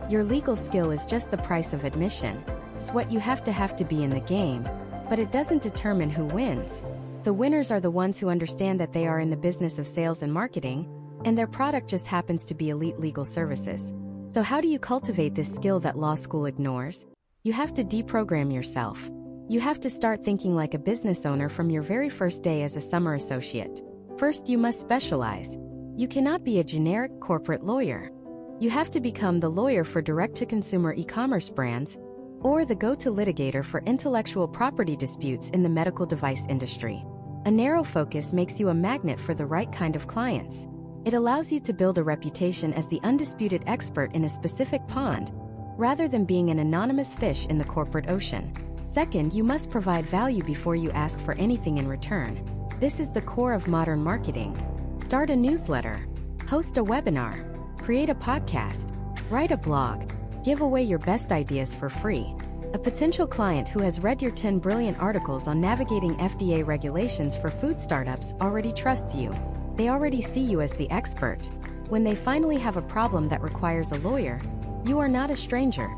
Your legal skill is just the price of admission. It's what you have to be in the game, but it doesn't determine who wins. The winners are the ones who understand that they are in the business of sales and marketing, and their product just happens to be elite legal services. So how do you cultivate this skill that law school ignores? You have to deprogram yourself. You have to start thinking like a business owner from your very first day as a summer associate. First, you must specialize. You cannot be a generic corporate lawyer. You have to become the lawyer for direct-to-consumer e-commerce brands, or the go-to litigator for intellectual property disputes in the medical device industry. A narrow focus makes you a magnet for the right kind of clients. It allows you to build a reputation as the undisputed expert in a specific pond, rather than being an anonymous fish in the corporate ocean. Second, you must provide value before you ask for anything in return. This is the core of modern marketing. Start a newsletter, host a webinar, create a podcast, write a blog, give away your best ideas for free. A potential client who has read your 10 brilliant articles on navigating FDA regulations for food startups already trusts you. They already see you as the expert. When they finally have a problem that requires a lawyer, you are not a stranger.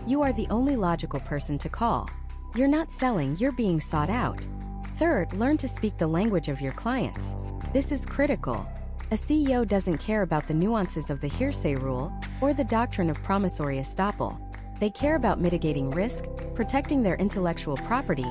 You are the only logical person to call. You're not selling, you're being sought out. Third, learn to speak the language of your clients. This is critical. A CEO doesn't care about the nuances of the hearsay rule or the doctrine of promissory estoppel. They care about mitigating risk, protecting their intellectual property,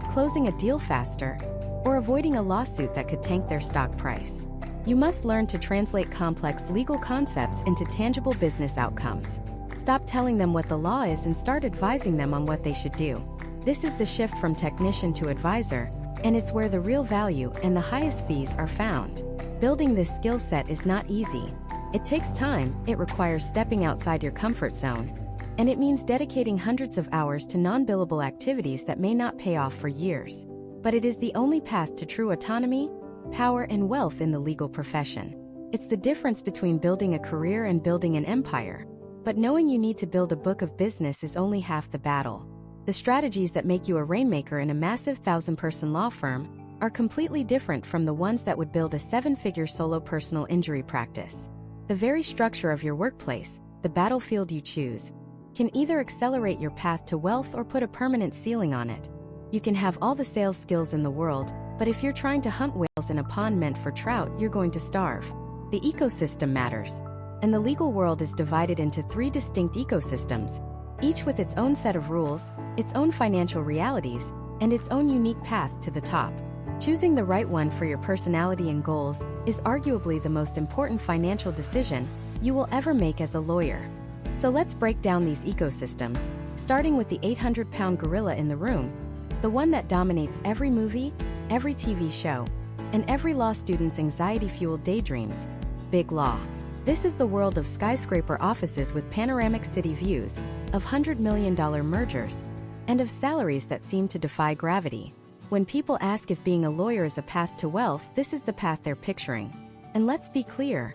closing a deal faster, or avoiding a lawsuit that could tank their stock price. You must learn to translate complex legal concepts into tangible business outcomes. Stop telling them what the law is and start advising them on what they should do. This is the shift from technician to advisor, and it's where the real value and the highest fees are found. Building this skill set is not easy. It takes time, it requires stepping outside your comfort zone, and it means dedicating hundreds of hours to non-billable activities that may not pay off for years. But it is the only path to true autonomy, power, and wealth in the legal profession. It's the difference between building a career and building an empire. But knowing you need to build a book of business is only half the battle. The strategies that make you a rainmaker in a massive 1,000-person law firm are completely different from the ones that would build a 7-figure solo personal injury practice. The very structure of your workplace, the battlefield you choose, can either accelerate your path to wealth or put a permanent ceiling on it. You can have all the sales skills in the world, but if you're trying to hunt whales in a pond meant for trout, you're going to starve. The ecosystem matters. And the legal world is divided into 3 distinct ecosystems, each with its own set of rules, its own financial realities, and its own unique path to the top. Choosing the right one for your personality and goals is arguably the most important financial decision you will ever make as a lawyer. So let's break down these ecosystems, Starting with the 800-pound gorilla in the room, the one that dominates every movie, every TV show, and every law student's anxiety-fueled daydreams, Big Law. This is the world of skyscraper offices with panoramic city views, of $100 million mergers, and of salaries that seem to defy gravity. When people ask if being a lawyer is a path to wealth, this is the path they're picturing. And let's be clear,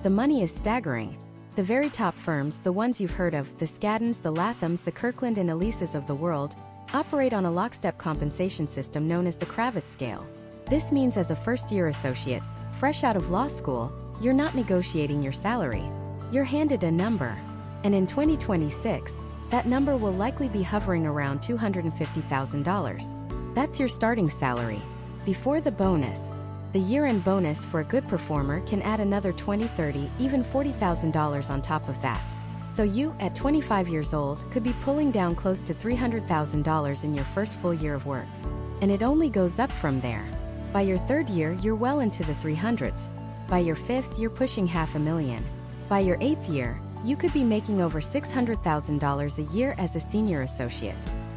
the money is staggering. The very top firms, the ones you've heard of, the Skaddens, the Lathams, the Kirkland and Elises of the world, operate on a lockstep compensation system known as the Kravitz scale. This means as a first-year associate, fresh out of law school, you're not negotiating your salary. You're handed a number. And in 2026, that number will likely be hovering around $250,000. That's your starting salary. Before the bonus, the year-end bonus for a good performer can add another $20,000, $30,000, even $40,000 on top of that. So you, at 25 years old, could be pulling down close to $300,000 in your first full year of work. And it only goes up from there. By your third year, you're well into the 300s. By your fifth, you're pushing $500,000. By your eighth year, you could be making over $600,000 a year as a senior associate.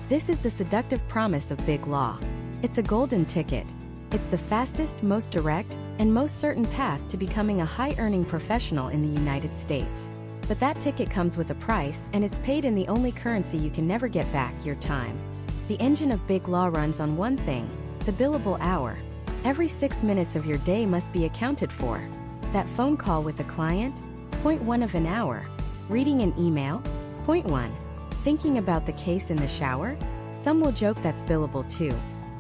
This is the seductive promise of Big Law. It's a golden ticket. It's the fastest, most direct, and most certain path to becoming a high-earning professional in the United States. But that ticket comes with a price, and it's paid in the only currency you can never get back, your time. The engine of Big Law runs on one thing, the billable hour. Every 6 minutes of your day must be accounted for. That phone call with a client? 0.1 of an hour. Reading an email? 0.1. Thinking about the case in the shower? Some will joke that's billable too.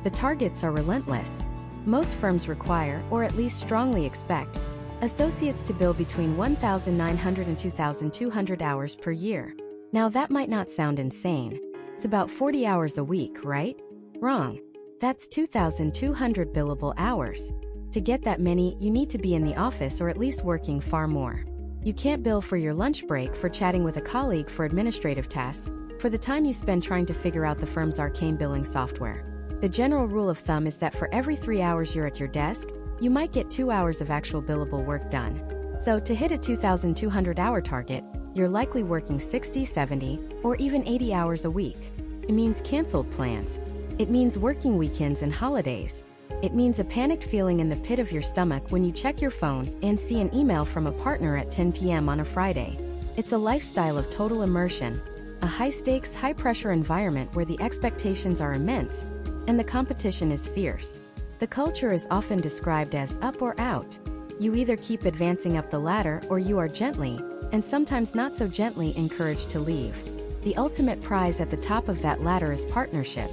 The targets are relentless. Most firms require, or at least strongly expect, associates to bill between 1,900 and 2,200 hours per year. Now that might not sound insane. It's about 40 hours a week, right? Wrong. That's 2,200 billable hours. To get that many, you need to be in the office or at least working far more. You can't bill for your lunch break, for chatting with a colleague, for administrative tasks, for the time you spend trying to figure out the firm's arcane billing software. The general rule of thumb is that for every 3 hours you're at your desk, you might get 2 hours of actual billable work done. So to hit a 2,200-hour target, you're likely working 60, 70, or even 80 hours a week. It means canceled plans. It means working weekends and holidays. It means a panicked feeling in the pit of your stomach when you check your phone and see an email from a partner at 10 p.m. on a Friday. It's a lifestyle of total immersion, a high-stakes, high-pressure environment where the expectations are immense and the competition is fierce. The culture is often described as up or out. You either keep advancing up the ladder or you are gently, and sometimes not so gently, encouraged to leave. The ultimate prize at the top of that ladder is partnership.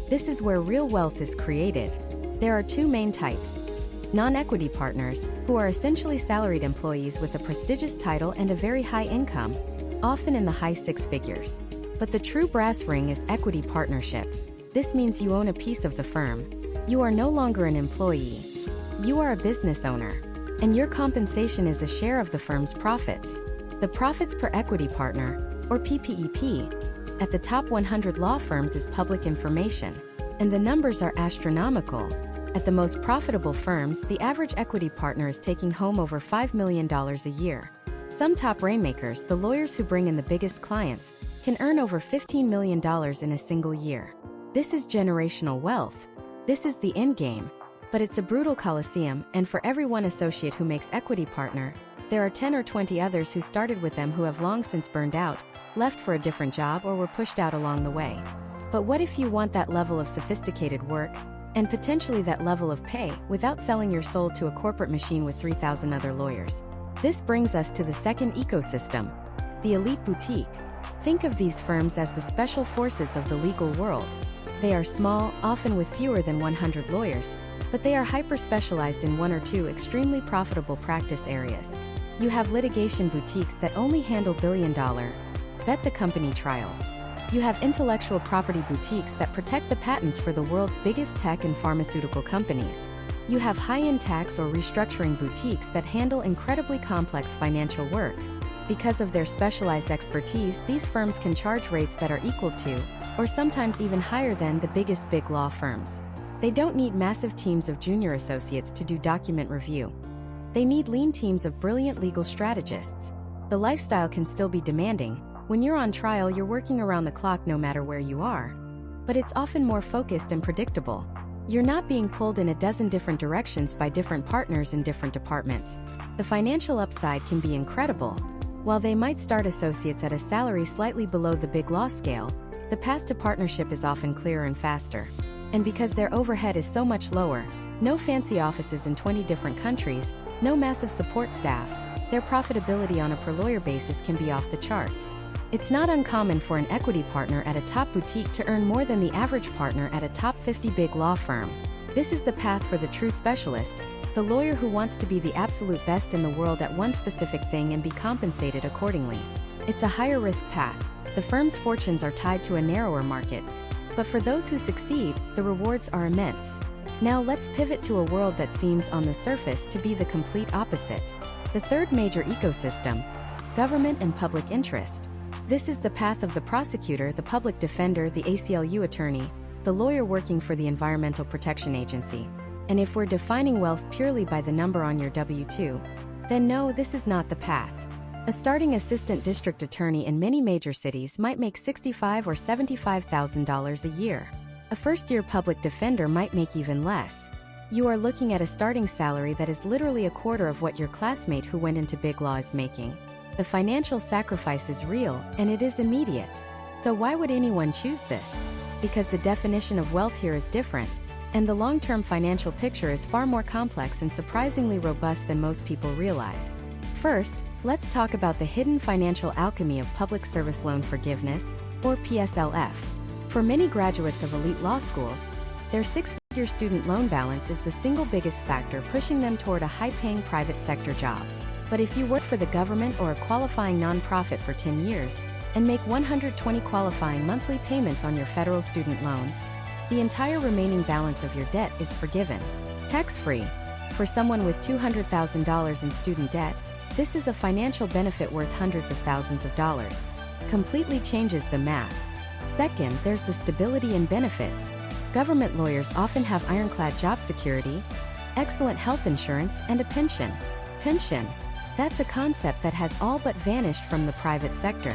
This is where real wealth is created. There are two main types. Non-equity partners, who are essentially salaried employees with a prestigious title and a very high income, often in the high six figures. But the true brass ring is equity partnership. This means you own a piece of the firm. You are no longer an employee. You are a business owner. And your compensation is a share of the firm's profits. The profits per equity partner, or PPEP, at the top 100 law firms is public information. And the numbers are astronomical. At the most profitable firms, the average equity partner is taking home over $5 million a year. Some top rainmakers, the lawyers who bring in the biggest clients, can earn over $15 million in a single year. This is generational wealth. This is the end game. But it's a brutal coliseum, and for every one associate who makes equity partner, there are 10 or 20 others who started with them who have long since burned out, left for a different job, or were pushed out along the way. But what if you want that level of sophisticated work, and potentially that level of pay, without selling your soul to a corporate machine with 3,000 other lawyers? This brings us to the second ecosystem, the elite boutique. Think of these firms as the special forces of the legal world. They are small, often with fewer than 100 lawyers, but they are hyper-specialized in one or two extremely profitable practice areas. You have litigation boutiques that only handle billion-dollar, bet-the-company trials. You have intellectual property boutiques that protect the patents for the world's biggest tech and pharmaceutical companies. You have high-end tax or restructuring boutiques that handle incredibly complex financial work. Because of their specialized expertise, these firms can charge rates that are equal to, or sometimes even higher than, the biggest big law firms. They don't need massive teams of junior associates to do document review. They need lean teams of brilliant legal strategists. The lifestyle can still be demanding, When you're on trial, you're working around the clock no matter where you are. But it's often more focused and predictable. You're not being pulled in a dozen different directions by different partners in different departments. The financial upside can be incredible. While they might start associates at a salary slightly below the big law scale, the path to partnership is often clearer and faster. And because their overhead is so much lower, no fancy offices in 20 different countries, no massive support staff, their profitability on a per-lawyer basis can be off the charts. It's not uncommon for an equity partner at a top boutique to earn more than the average partner at a top 50 big law firm. This is the path for the true specialist, the lawyer who wants to be the absolute best in the world at one specific thing and be compensated accordingly. It's a higher risk path. The firm's fortunes are tied to a narrower market. But for those who succeed, the rewards are immense. Now let's pivot to a world that seems on the surface to be the complete opposite. The third major ecosystem, government and public interest. This is the path of the prosecutor, the public defender, the ACLU attorney, the lawyer working for the Environmental Protection Agency. And if we're defining wealth purely by the number on your W-2, then no, this is not the path. A starting assistant district attorney in many major cities might make $65,000 or $75,000 a year. A first-year public defender might make even less. You are looking at a starting salary that is literally a quarter of what your classmate who went into big law is making. The financial sacrifice is real, and it is immediate. So why would anyone choose this? Because the definition of wealth here is different, and the long-term financial picture is far more complex and surprisingly robust than most people realize. First, let's talk about the hidden financial alchemy of public service loan forgiveness, or PSLF. For many graduates of elite law schools, their six-figure student loan balance is the single biggest factor pushing them toward a high-paying private sector job. But if you work for the government or a qualifying nonprofit for 10 years and make 120 qualifying monthly payments on your federal student loans, the entire remaining balance of your debt is forgiven. Tax-free. For someone with $200,000 in student debt, this is a financial benefit worth hundreds of thousands of dollars. Completely changes the math. Second, there's the stability and benefits. Government lawyers often have ironclad job security, excellent health insurance, and a pension. Pension. That's a concept that has all but vanished from the private sector.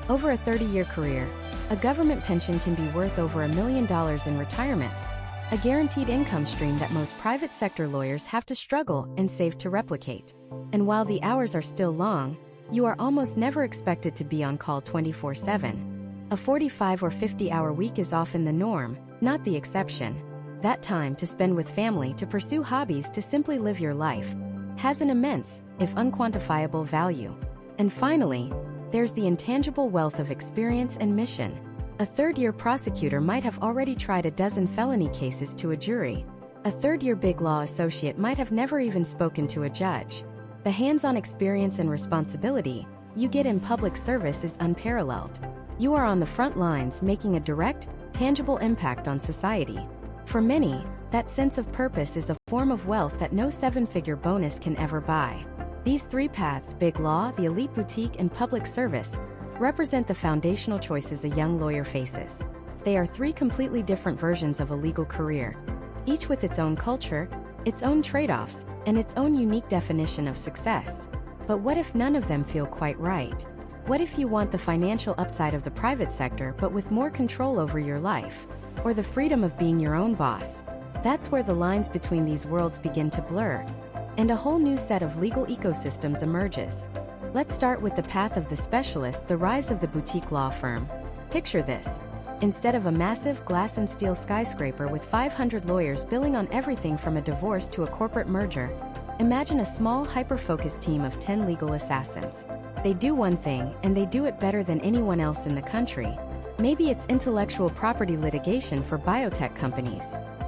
Over a 30-year career, a government pension can be worth over $1 million in retirement, a guaranteed income stream that most private sector lawyers have to struggle and save to replicate. And while the hours are still long, you are almost never expected to be on call 24/7. A 45 or 50-hour week is often the norm, not the exception. That time to spend with family, to pursue hobbies, to simply live your life, has an immense, if unquantifiable, value. And finally, there's the intangible wealth of experience and mission. A third-year prosecutor might have already tried a dozen felony cases to a jury. A third-year big law associate might have never even spoken to a judge. The hands-on experience and responsibility you get in public service is unparalleled. You are on the front lines making a direct, tangible impact on society. For many, that sense of purpose is a form of wealth that no seven-figure bonus can ever buy. These three paths, big law, the elite boutique, and public service, represent the foundational choices a young lawyer faces. They are three completely different versions of a legal career, each with its own culture, its own trade-offs, and its own unique definition of success. But what if none of them feel quite right? What if you want the financial upside of the private sector but with more control over your life? Or the freedom of being your own boss? That's where the lines between these worlds begin to blur, and a whole new set of legal ecosystems emerges. Let's start with the path of the specialist, the rise of the boutique law firm. Picture this. Instead of a massive glass and steel skyscraper with 500 lawyers billing on everything from a divorce to a corporate merger, imagine a small, hyper-focused team of 10 legal assassins. They do one thing, and they do it better than anyone else in the country. Maybe it's intellectual property litigation for biotech companies.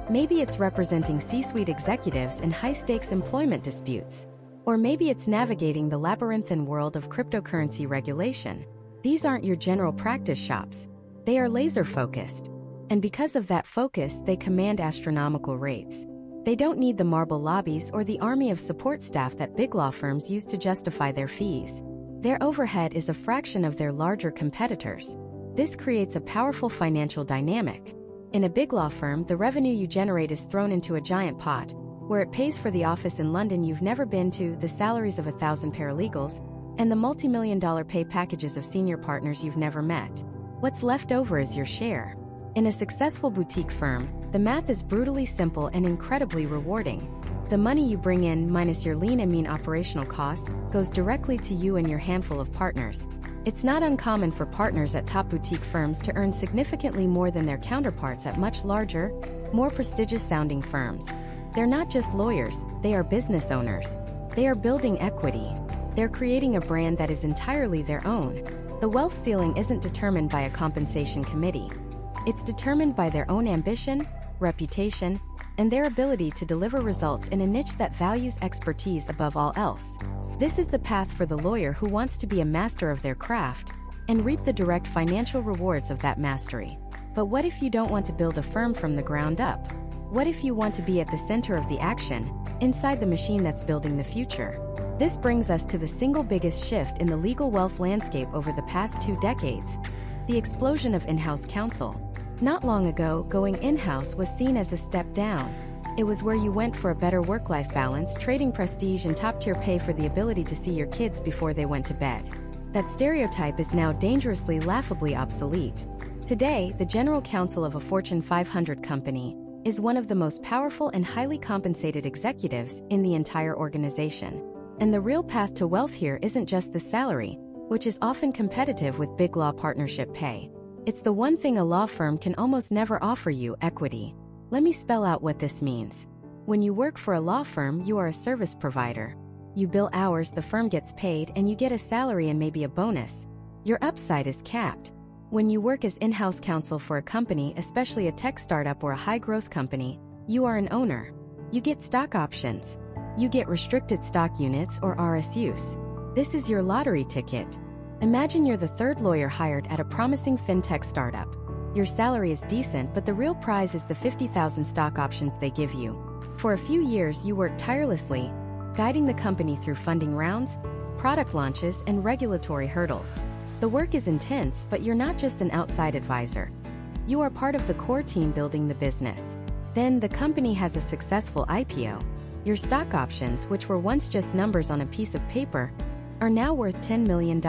Maybe it's representing C-suite executives in high-stakes employment disputes. Or maybe it's navigating the labyrinthine world of cryptocurrency regulation. These aren't your general practice shops. They are laser-focused. And because of that focus, they command astronomical rates. They don't need the marble lobbies or the army of support staff that big law firms use to justify their fees. Their overhead is a fraction of their larger competitors. This creates a powerful financial dynamic. In a big law firm, the revenue you generate is thrown into a giant pot, where it pays for the office in London you've never been to, the salaries of 1,000 paralegals, and the multi-million-dollar pay packages of senior partners you've never met. What's left over is your share. In a successful boutique firm, the math is brutally simple and incredibly rewarding. The money you bring in minus your lean and mean operational costs goes directly to you and your handful of partners. It's not uncommon for partners at top boutique firms to earn significantly more than their counterparts at much larger, more prestigious-sounding firms. They're not just lawyers, they are business owners. They are building equity. They're creating a brand that is entirely their own. The wealth ceiling isn't determined by a compensation committee. It's determined by their own ambition, reputation, and their ability to deliver results in a niche that values expertise above all else. This is the path for the lawyer who wants to be a master of their craft and reap the direct financial rewards of that mastery. But what if you don't want to build a firm from the ground up? What if you want to be at the center of the action, inside the machine that's building the future? This brings us to the single biggest shift in the legal wealth landscape over the past 2 decades: the explosion of in-house counsel. Not long ago, going in-house was seen as a step down. It was where you went for a better work-life balance, trading prestige and top-tier pay for the ability to see your kids before they went to bed. That stereotype is now dangerously, laughably obsolete. Today, the general counsel of a Fortune 500 company is one of the most powerful and highly compensated executives in the entire organization. And the real path to wealth here isn't just the salary, which is often competitive with big law partnership pay. It's the one thing a law firm can almost never offer you: equity. Let me spell out what this means. When you work for a law firm, you are a service provider. You bill hours, the firm gets paid, and you get a salary and maybe a bonus. Your upside is capped. When you work as in-house counsel for a company, especially a tech startup or a high-growth company, you are an owner. You get stock options. You get restricted stock units or RSUs. This is your lottery ticket. Imagine you're the third lawyer hired at a promising fintech startup. Your salary is decent, but the real prize is the 50,000 stock options they give you. For a few years, you work tirelessly, guiding the company through funding rounds, product launches, and regulatory hurdles. The work is intense, but you're not just an outside advisor. You are part of the core team building the business. Then the company has a successful IPO. Your stock options, which were once just numbers on a piece of paper, are now worth $10 million,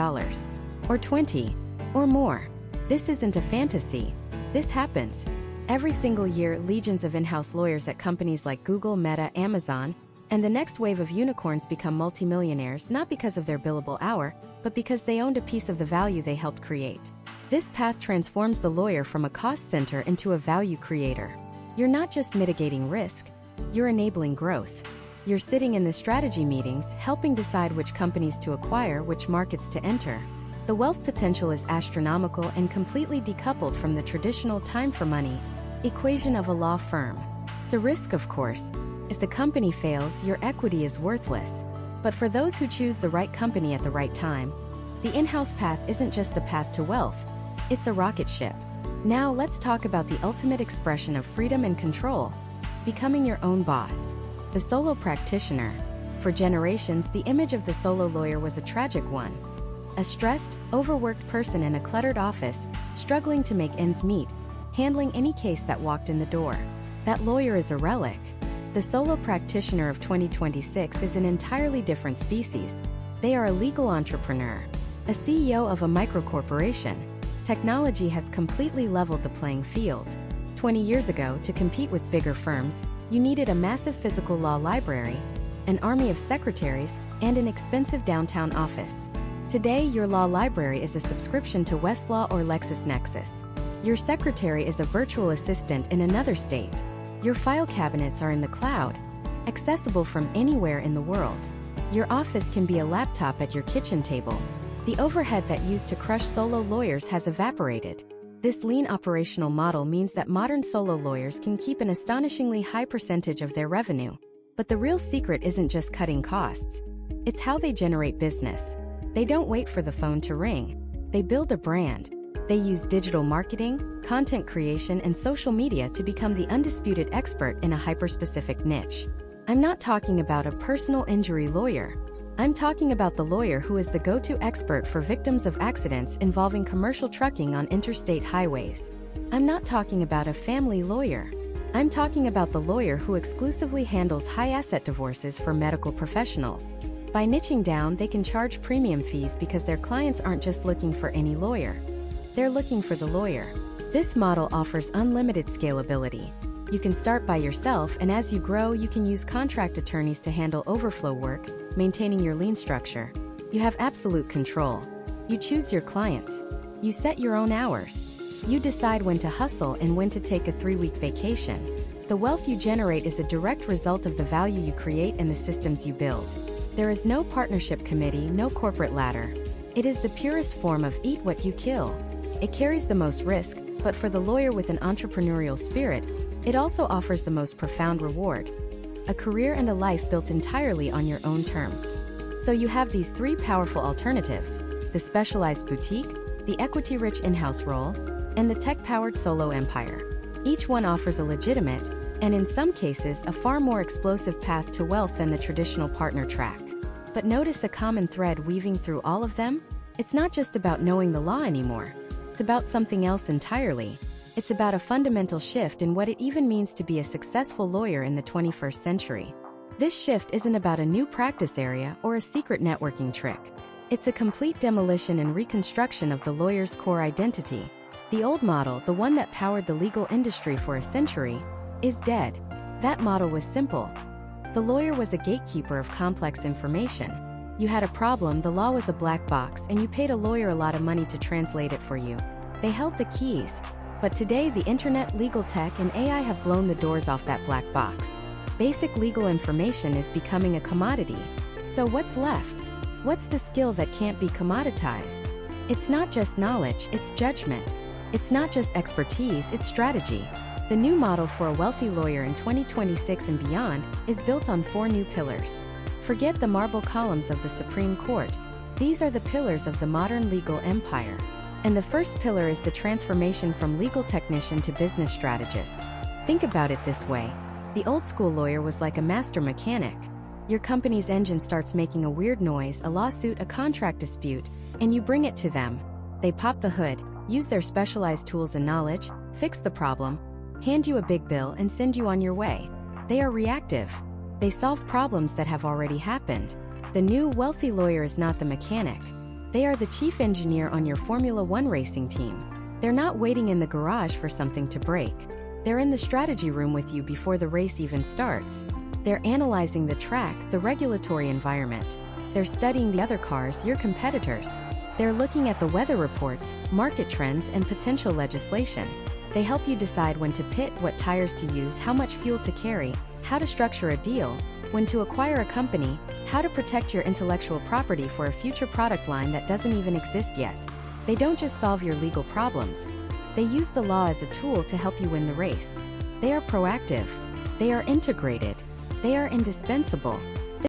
or 20, or more. This isn't a fantasy. This happens. Every single year, legions of in-house lawyers at companies like Google, Meta, Amazon, and the next wave of unicorns become multimillionaires not because of their billable hour, but because they owned a piece of the value they helped create. This path transforms the lawyer from a cost center into a value creator. You're not just mitigating risk, you're enabling growth. You're sitting in the strategy meetings, helping decide which companies to acquire, which markets to enter. The wealth potential is astronomical and completely decoupled from the traditional time for money equation of a law firm. It's a risk, of course. If the company fails, your equity is worthless. But for those who choose the right company at the right time, the in-house path isn't just a path to wealth, it's a rocket ship. Now let's talk about the ultimate expression of freedom and control: becoming your own boss. The solo practitioner. For generations, the image of the solo lawyer was a tragic one. A stressed, overworked person in a cluttered office, struggling to make ends meet, handling any case that walked in the door. That lawyer is a relic. The solo practitioner of 2026 is an entirely different species. They are a legal entrepreneur, a CEO of a microcorporation. Technology has completely leveled the playing field. 20 years ago, to compete with bigger firms, you needed a massive physical law library, an army of secretaries, and an expensive downtown office. Today, your law library is a subscription to Westlaw or LexisNexis. Your secretary is a virtual assistant in another state. Your file cabinets are in the cloud, accessible from anywhere in the world. Your office can be a laptop at your kitchen table. The overhead that used to crush solo lawyers has evaporated. This lean operational model means that modern solo lawyers can keep an astonishingly high percentage of their revenue. But the real secret isn't just cutting costs. It's how they generate business. They don't wait for the phone to ring. They build a brand. They use digital marketing, content creation, and social media to become the undisputed expert in a hyper-specific niche. I'm not talking about a personal injury lawyer. I'm talking about the lawyer who is the go-to expert for victims of accidents involving commercial trucking on interstate highways. I'm not talking about a family lawyer. I'm talking about the lawyer who exclusively handles high-asset divorces for medical professionals. By niching down, they can charge premium fees because their clients aren't just looking for any lawyer. They're looking for the lawyer. This model offers unlimited scalability. You can start by yourself, and as you grow, you can use contract attorneys to handle overflow work, maintaining your lean structure. You have absolute control. You choose your clients. You set your own hours. You decide when to hustle and when to take a 3-week vacation. The wealth you generate is a direct result of the value you create and the systems you build. There is no partnership committee, no corporate ladder. It is the purest form of eat what you kill. It carries the most risk, but for the lawyer with an entrepreneurial spirit, it also offers the most profound reward. A career and a life built entirely on your own terms. So you have these 3 powerful alternatives: the specialized boutique, the equity-rich in-house role, and the tech-powered solo empire. Each one offers a legitimate, and in some cases, a far more explosive path to wealth than the traditional partner track. But notice a common thread weaving through all of them? It's not just about knowing the law anymore. It's about something else entirely. It's about a fundamental shift in what it even means to be a successful lawyer in the 21st century. This shift isn't about a new practice area or a secret networking trick. It's a complete demolition and reconstruction of the lawyer's core identity. The old model, the one that powered the legal industry for a century, is dead. That model was simple. The lawyer was a gatekeeper of complex information. You had a problem, the law was a black box, and you paid a lawyer a lot of money to translate it for you. They held the keys. But today, the internet, legal tech, and AI have blown the doors off that black box. Basic legal information is becoming a commodity. So what's left? What's the skill that can't be commoditized? It's not just knowledge, it's judgment. It's not just expertise, it's strategy. The new model for a wealthy lawyer in 2026 and beyond is built on 4 new pillars. Forget the marble columns of the Supreme Court. These are the pillars of the modern legal empire. And the first pillar is the transformation from legal technician to business strategist. Think about it this way. The old-school lawyer was like a master mechanic. Your company's engine starts making a weird noise, a lawsuit, a contract dispute, and you bring it to them. They pop the hood, use their specialized tools and knowledge, fix the problem, hand you a big bill, and send you on your way. They are reactive. They solve problems that have already happened. The new wealthy lawyer is not the mechanic. They are the chief engineer on your Formula One racing team. They're not waiting in the garage for something to break. They're in the strategy room with you before the race even starts. They're analyzing the track, the regulatory environment. They're studying the other cars, your competitors. They're looking at the weather reports, market trends, and potential legislation. They help you decide when to pit, what tires to use, how much fuel to carry, how to structure a deal, when to acquire a company, how to protect your intellectual property for a future product line that doesn't even exist yet. They don't just solve your legal problems. They use the law as a tool to help you win the race. They are proactive. They are integrated. They are indispensable.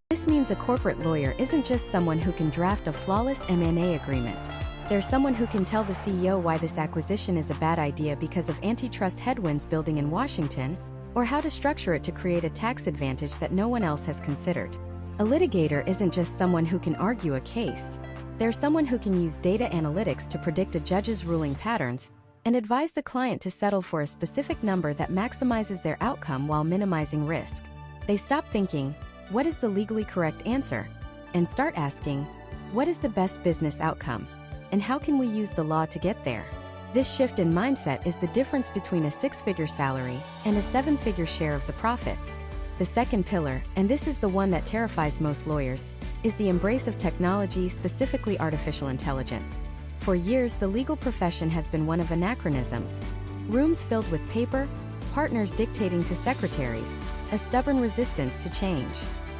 This means a corporate lawyer isn't just someone who can draft a flawless M&A agreement. They're someone who can tell the CEO why this acquisition is a bad idea because of antitrust headwinds building in Washington, or how to structure it to create a tax advantage that no one else has considered. A litigator isn't just someone who can argue a case. They're someone who can use data analytics to predict a judge's ruling patterns and advise the client to settle for a specific number that maximizes their outcome while minimizing risk. They stop thinking, what is the legally correct answer? And start asking, what is the best business outcome? And how can we use the law to get there? This shift in mindset is the difference between a 6-figure salary and a 7-figure share of the profits. The second pillar, and this is the one that terrifies most lawyers, is the embrace of technology, specifically artificial intelligence. For years, the legal profession has been one of anachronisms. Rooms filled with paper, partners dictating to secretaries, a stubborn resistance to change.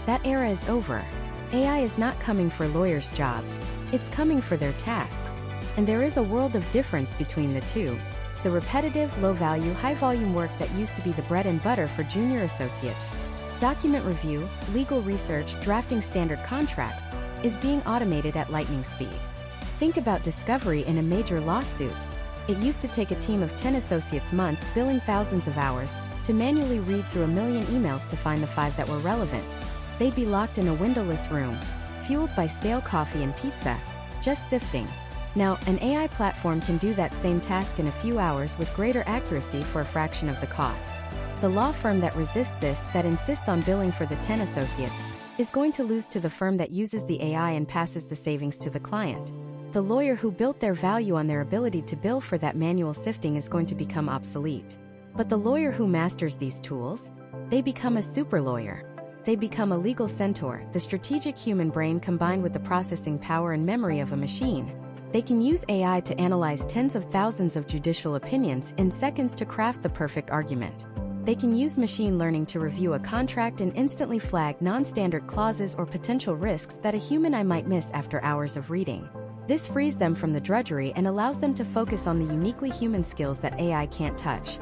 That era is over. AI is not coming for lawyers' jobs, it's coming for their tasks. And there is a world of difference between the two. The repetitive, low-value, high-volume work that used to be the bread and butter for junior associates, document review, legal research, drafting standard contracts, is being automated at lightning speed. Think about discovery in a major lawsuit. It used to take a team of 10 associates months, billing thousands of hours, to manually read through 1 million emails to find the 5 that were relevant. They'd be locked in a windowless room, fueled by stale coffee and pizza, just sifting. Now, an AI platform can do that same task in a few hours with greater accuracy for a fraction of the cost. The law firm that resists this, that insists on billing for the 10 associates, is going to lose to the firm that uses the AI and passes the savings to the client. The lawyer who built their value on their ability to bill for that manual sifting is going to become obsolete. But the lawyer who masters these tools, they become a super lawyer. They become a legal centaur, the strategic human brain combined with the processing power and memory of a machine. They can use AI to analyze tens of thousands of judicial opinions in seconds to craft the perfect argument. They can use machine learning to review a contract and instantly flag non-standard clauses or potential risks that a human eye might miss after hours of reading. This frees them from the drudgery and allows them to focus on the uniquely human skills that AI can't touch.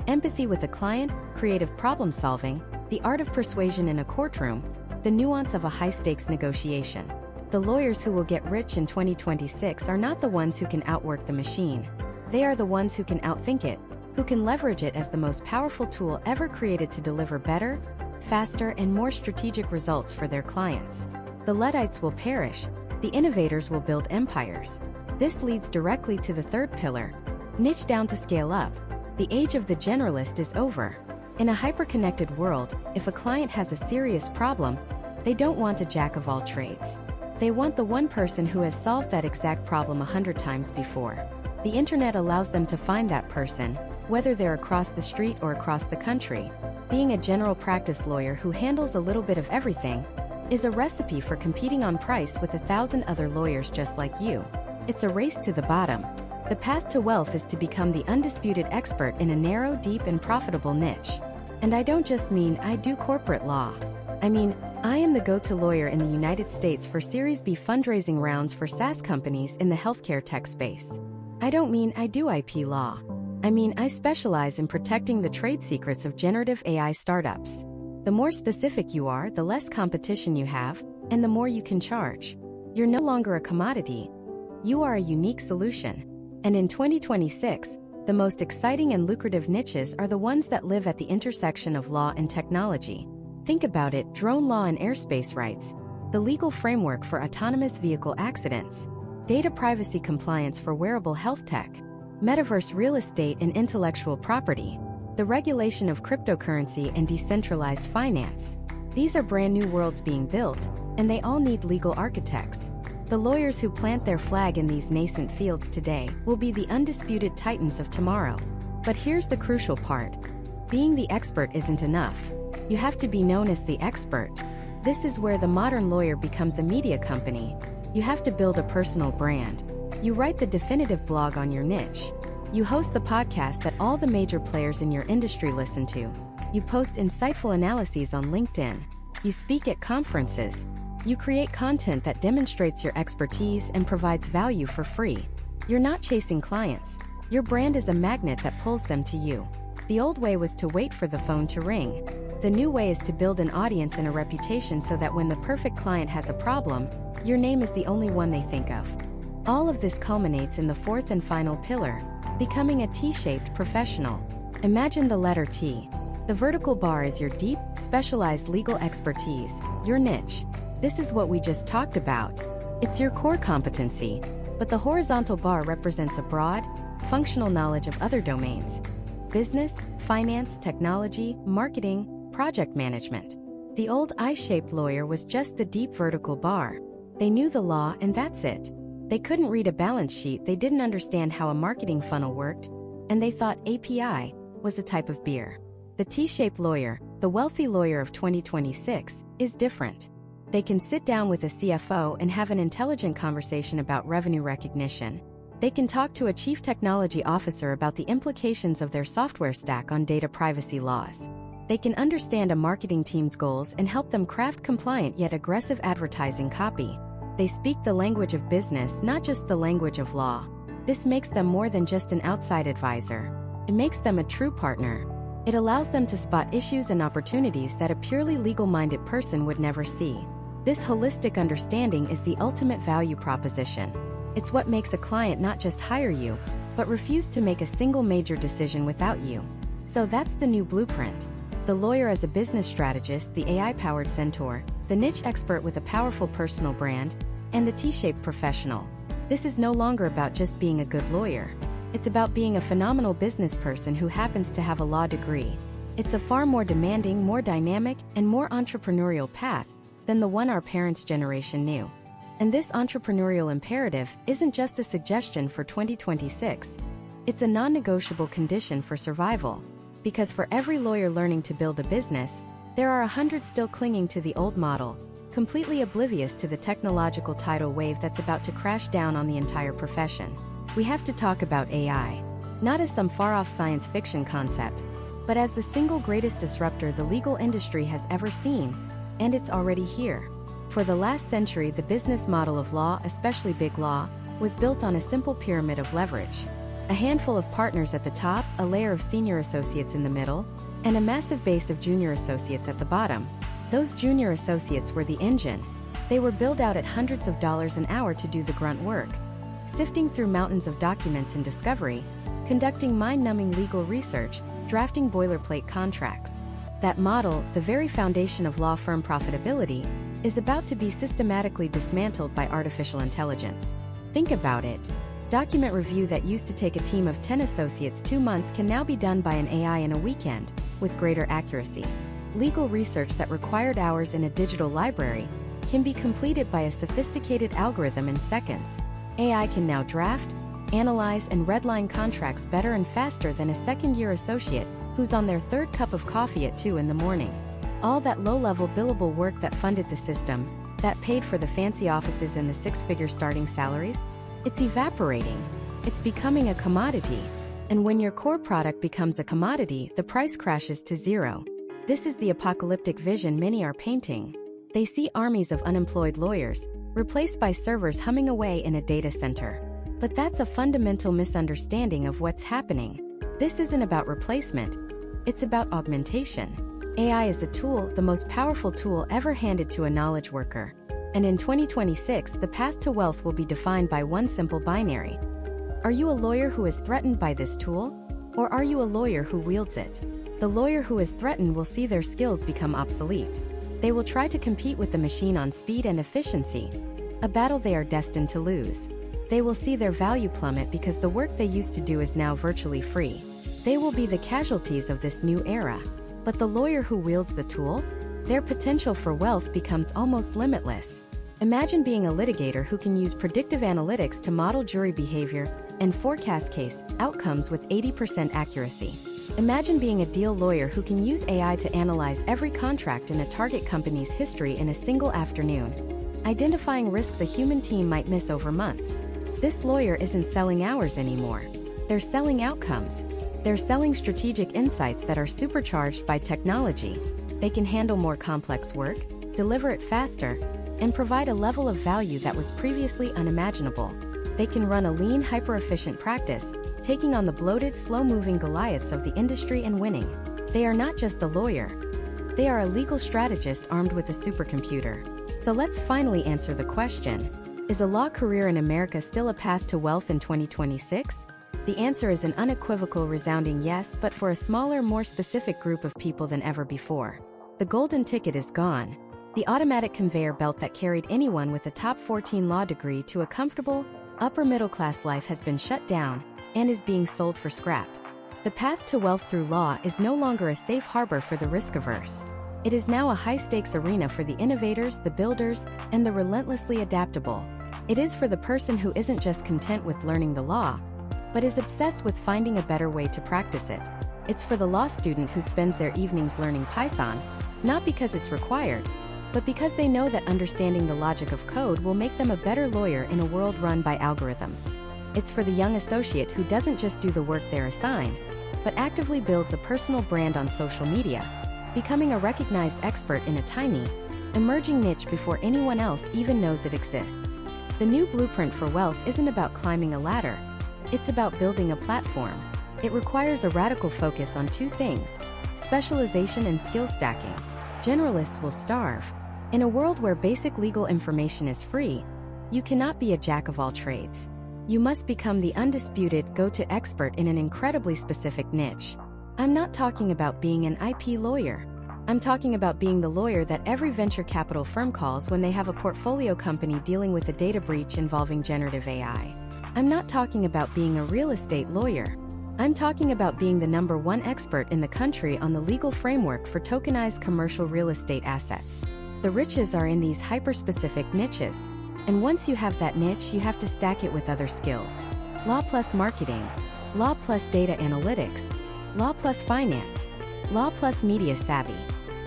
Empathy with a client, creative problem solving, the art of persuasion in a courtroom, the nuance of a high-stakes negotiation. The lawyers who will get rich in 2026 are not the ones who can outwork the machine. They are the ones who can outthink it, who can leverage it as the most powerful tool ever created to deliver better, faster, and more strategic results for their clients. The Luddites will perish. The innovators will build empires. This leads directly to the third pillar: niche down to scale up. The age of the generalist is over. In a hyper-connected world, if a client has a serious problem, they don't want a jack of all trades. They want the one person who has solved that exact problem 100 times before. The internet allows them to find that person, whether they're across the street or across the country. Being a general practice lawyer who handles a little bit of everything is a recipe for competing on price with 1,000 other lawyers just like you. It's a race to the bottom. The path to wealth is to become the undisputed expert in a narrow, deep, and profitable niche. And I don't just mean I do corporate law. I mean, I am the go-to lawyer in the United States for Series B fundraising rounds for SaaS companies in the healthcare tech space. I don't mean I do IP law. I mean I specialize in protecting the trade secrets of generative AI startups. The more specific you are, the less competition you have, and the more you can charge. You're no longer a commodity. You are a unique solution. And in 2026, the most exciting and lucrative niches are the ones that live at the intersection of law and technology. Think about it: drone law and airspace rights, the legal framework for autonomous vehicle accidents, data privacy compliance for wearable health tech, metaverse real estate and intellectual property, the regulation of cryptocurrency and decentralized finance. These are brand new worlds being built, and they all need legal architects. The lawyers who plant their flag in these nascent fields today will be the undisputed titans of tomorrow. But here's the crucial part: being the expert isn't enough. You have to be known as the expert. This is where the modern lawyer becomes a media company. You have to build a personal brand. You write the definitive blog on your niche. You host the podcast that all the major players in your industry listen to. You post insightful analyses on LinkedIn. You speak at conferences. You create content that demonstrates your expertise and provides value for free. You're not chasing clients. Your brand is a magnet that pulls them to you. The old way was to wait for the phone to ring. The new way is to build an audience and a reputation so that when the perfect client has a problem, your name is the only one they think of. All of this culminates in the fourth and final pillar: becoming a T-shaped professional. Imagine the letter T. The vertical bar is your deep, specialized legal expertise, your niche. This is what we just talked about. It's your core competency. But the horizontal bar represents a broad, functional knowledge of other domains: business, finance, technology, marketing, project management. The old I-shaped lawyer was just the deep vertical bar. They knew the law and that's it. They couldn't read a balance sheet, they didn't understand how a marketing funnel worked, and they thought API was a type of beer. The T-shaped lawyer, the wealthy lawyer of 2026, is different. They can sit down with a CFO and have an intelligent conversation about revenue recognition. They can talk to a chief technology officer about the implications of their software stack on data privacy laws. They can understand a marketing team's goals and help them craft compliant yet aggressive advertising copy. They speak the language of business, not just the language of law. This makes them more than just an outside advisor. It makes them a true partner. It allows them to spot issues and opportunities that a purely legal-minded person would never see. This holistic understanding is the ultimate value proposition. It's what makes a client not just hire you, but refuse to make a single major decision without you. So that's the new blueprint. The lawyer as a business strategist, the AI-powered centaur, the niche expert with a powerful personal brand, and the T-shaped professional. This is no longer about just being a good lawyer. It's about being a phenomenal business person who happens to have a law degree. It's a far more demanding, more dynamic, and more entrepreneurial path than the one our parents' generation knew. And this entrepreneurial imperative isn't just a suggestion for 2026. It's a non-negotiable condition for survival. Because for every lawyer learning to build a business, there are 100 still clinging to the old model, completely oblivious to the technological tidal wave that's about to crash down on the entire profession. We have to talk about AI, not as some far-off science fiction concept, but as the single greatest disruptor the legal industry has ever seen, and it's already here. For the last century, the business model of law, especially big law, was built on a simple pyramid of leverage. A handful of partners at the top, a layer of senior associates in the middle, and a massive base of junior associates at the bottom. Those junior associates were the engine. They were billed out at hundreds of dollars an hour to do the grunt work, sifting through mountains of documents in discovery, conducting mind-numbing legal research, drafting boilerplate contracts. That model, the very foundation of law firm profitability, is about to be systematically dismantled by artificial intelligence. Think about it. Document review that used to take a team of 10 associates 2 months can now be done by an AI in a weekend, with greater accuracy. Legal research that required hours in a digital library can be completed by a sophisticated algorithm in seconds. AI can now draft, analyze, and redline contracts better and faster than a second-year associate who's on their third cup of coffee at 2 in the morning. All that low-level billable work that funded the system, that paid for the fancy offices and the six-figure starting salaries, it's evaporating. It's becoming a commodity. And when your core product becomes a commodity, the price crashes to zero. This is the apocalyptic vision many are painting. They see armies of unemployed lawyers, replaced by servers humming away in a data center. But that's a fundamental misunderstanding of what's happening. This isn't about replacement. It's about augmentation. AI is a tool, the most powerful tool ever handed to a knowledge worker. And in 2026, the path to wealth will be defined by one simple binary. Are you a lawyer who is threatened by this tool? Or are you a lawyer who wields it? The lawyer who is threatened will see their skills become obsolete. They will try to compete with the machine on speed and efficiency, a battle they are destined to lose. They will see their value plummet because the work they used to do is now virtually free. They will be the casualties of this new era. But the lawyer who wields the tool? Their potential for wealth becomes almost limitless. Imagine being a litigator who can use predictive analytics to model jury behavior and forecast case outcomes with 80% accuracy. Imagine being a deal lawyer who can use AI to analyze every contract in a target company's history in a single afternoon, identifying risks a human team might miss over months. This lawyer isn't selling hours anymore. They're selling outcomes. They're selling strategic insights that are supercharged by technology. They can handle more complex work, deliver it faster, and provide a level of value that was previously unimaginable. They can run a lean, hyper-efficient practice, taking on the bloated, slow-moving Goliaths of the industry and winning. They are not just a lawyer. They are a legal strategist armed with a supercomputer. So let's finally answer the question: is a law career in America still a path to wealth in 2026? The answer is an unequivocal, resounding yes, but for a smaller, more specific group of people than ever before. The golden ticket is gone. The automatic conveyor belt that carried anyone with a top 14 law degree to a comfortable, upper-middle-class life has been shut down and is being sold for scrap. The path to wealth through law is no longer a safe harbor for the risk-averse. It is now a high-stakes arena for the innovators, the builders, and the relentlessly adaptable. It is for the person who isn't just content with learning the law, but is obsessed with finding a better way to practice it. It's for the law student who spends their evenings learning Python, not because it's required, but because they know that understanding the logic of code will make them a better lawyer in a world run by algorithms. It's for the young associate who doesn't just do the work they're assigned, but actively builds a personal brand on social media, becoming a recognized expert in a tiny, emerging niche before anyone else even knows it exists. The new blueprint for wealth isn't about climbing a ladder. It's about building a platform. It requires a radical focus on two things: specialization and skill stacking. Generalists will starve. In a world where basic legal information is free, you cannot be a jack of all trades. You must become the undisputed go-to expert in an incredibly specific niche. I'm not talking about being an IP lawyer. I'm talking about being the lawyer that every venture capital firm calls when they have a portfolio company dealing with a data breach involving generative AI. I'm not talking about being a real estate lawyer. I'm talking about being the #1 expert in the country on the legal framework for tokenized commercial real estate assets. The riches are in these hyper-specific niches. And once you have that niche, you have to stack it with other skills. Law plus marketing, law plus data analytics, law plus finance, law plus media savvy.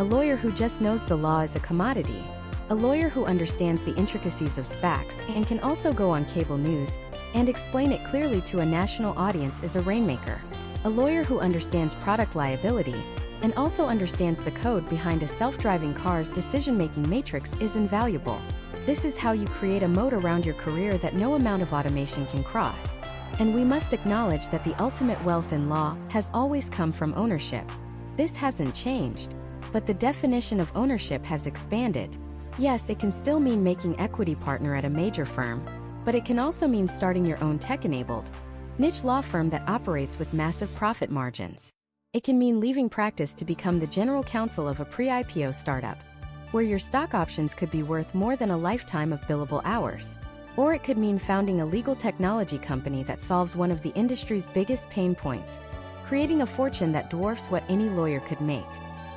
A lawyer who just knows the law is a commodity. A lawyer who understands the intricacies of SPACs and can also go on cable news and explain it clearly to a national audience is a rainmaker. A lawyer who understands product liability and also understands the code behind a self-driving car's decision-making matrix is invaluable. This is how you create a moat around your career that no amount of automation can cross. And we must acknowledge that the ultimate wealth in law has always come from ownership. This hasn't changed, but the definition of ownership has expanded. Yes, it can still mean making equity partner at a major firm, but it can also mean starting your own tech-enabled, niche law firm that operates with massive profit margins. It can mean leaving practice to become the general counsel of a pre-IPO startup, where your stock options could be worth more than a lifetime of billable hours. Or it could mean founding a legal technology company that solves one of the industry's biggest pain points, creating a fortune that dwarfs what any lawyer could make.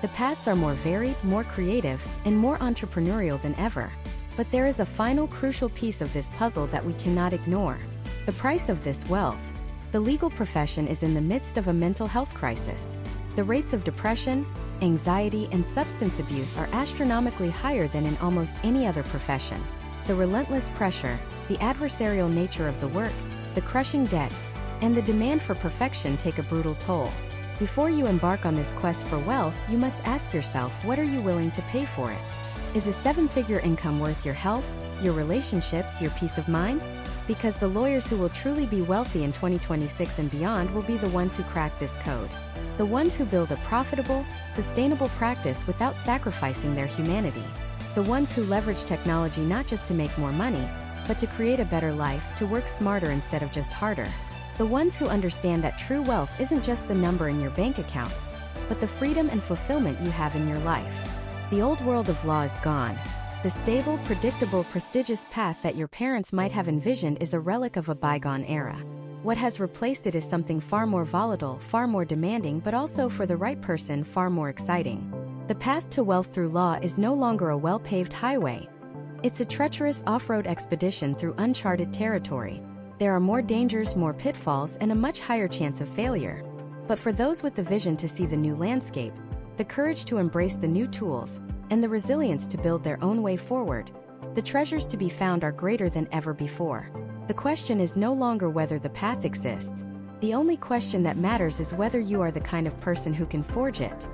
The paths are more varied, more creative, and more entrepreneurial than ever. But there is a final crucial piece of this puzzle that we cannot ignore: the price of this wealth. The legal profession is in the midst of a mental health crisis. The rates of depression, anxiety, and substance abuse are astronomically higher than in almost any other profession. The relentless pressure, the adversarial nature of the work, the crushing debt, and the demand for perfection take a brutal toll. Before you embark on this quest for wealth, you must ask yourself, what are you willing to pay for it? Is a seven-figure income worth your health, your relationships, your peace of mind? Because the lawyers who will truly be wealthy in 2026 and beyond will be the ones who crack this code. The ones who build a profitable, sustainable practice without sacrificing their humanity. The ones who leverage technology not just to make more money, but to create a better life, to work smarter instead of just harder. The ones who understand that true wealth isn't just the number in your bank account, but the freedom and fulfillment you have in your life. The old world of law is gone. The stable, predictable, prestigious path that your parents might have envisioned is a relic of a bygone era. What has replaced it is something far more volatile, far more demanding, but also, for the right person, far more exciting. The path to wealth through law is no longer a well-paved highway. It's a treacherous off-road expedition through uncharted territory. There are more dangers, more pitfalls, and a much higher chance of failure. But for those with the vision to see the new landscape, the courage to embrace the new tools, and the resilience to build their own way forward, the treasures to be found are greater than ever before. The question is no longer whether the path exists. The only question that matters is whether you are the kind of person who can forge it.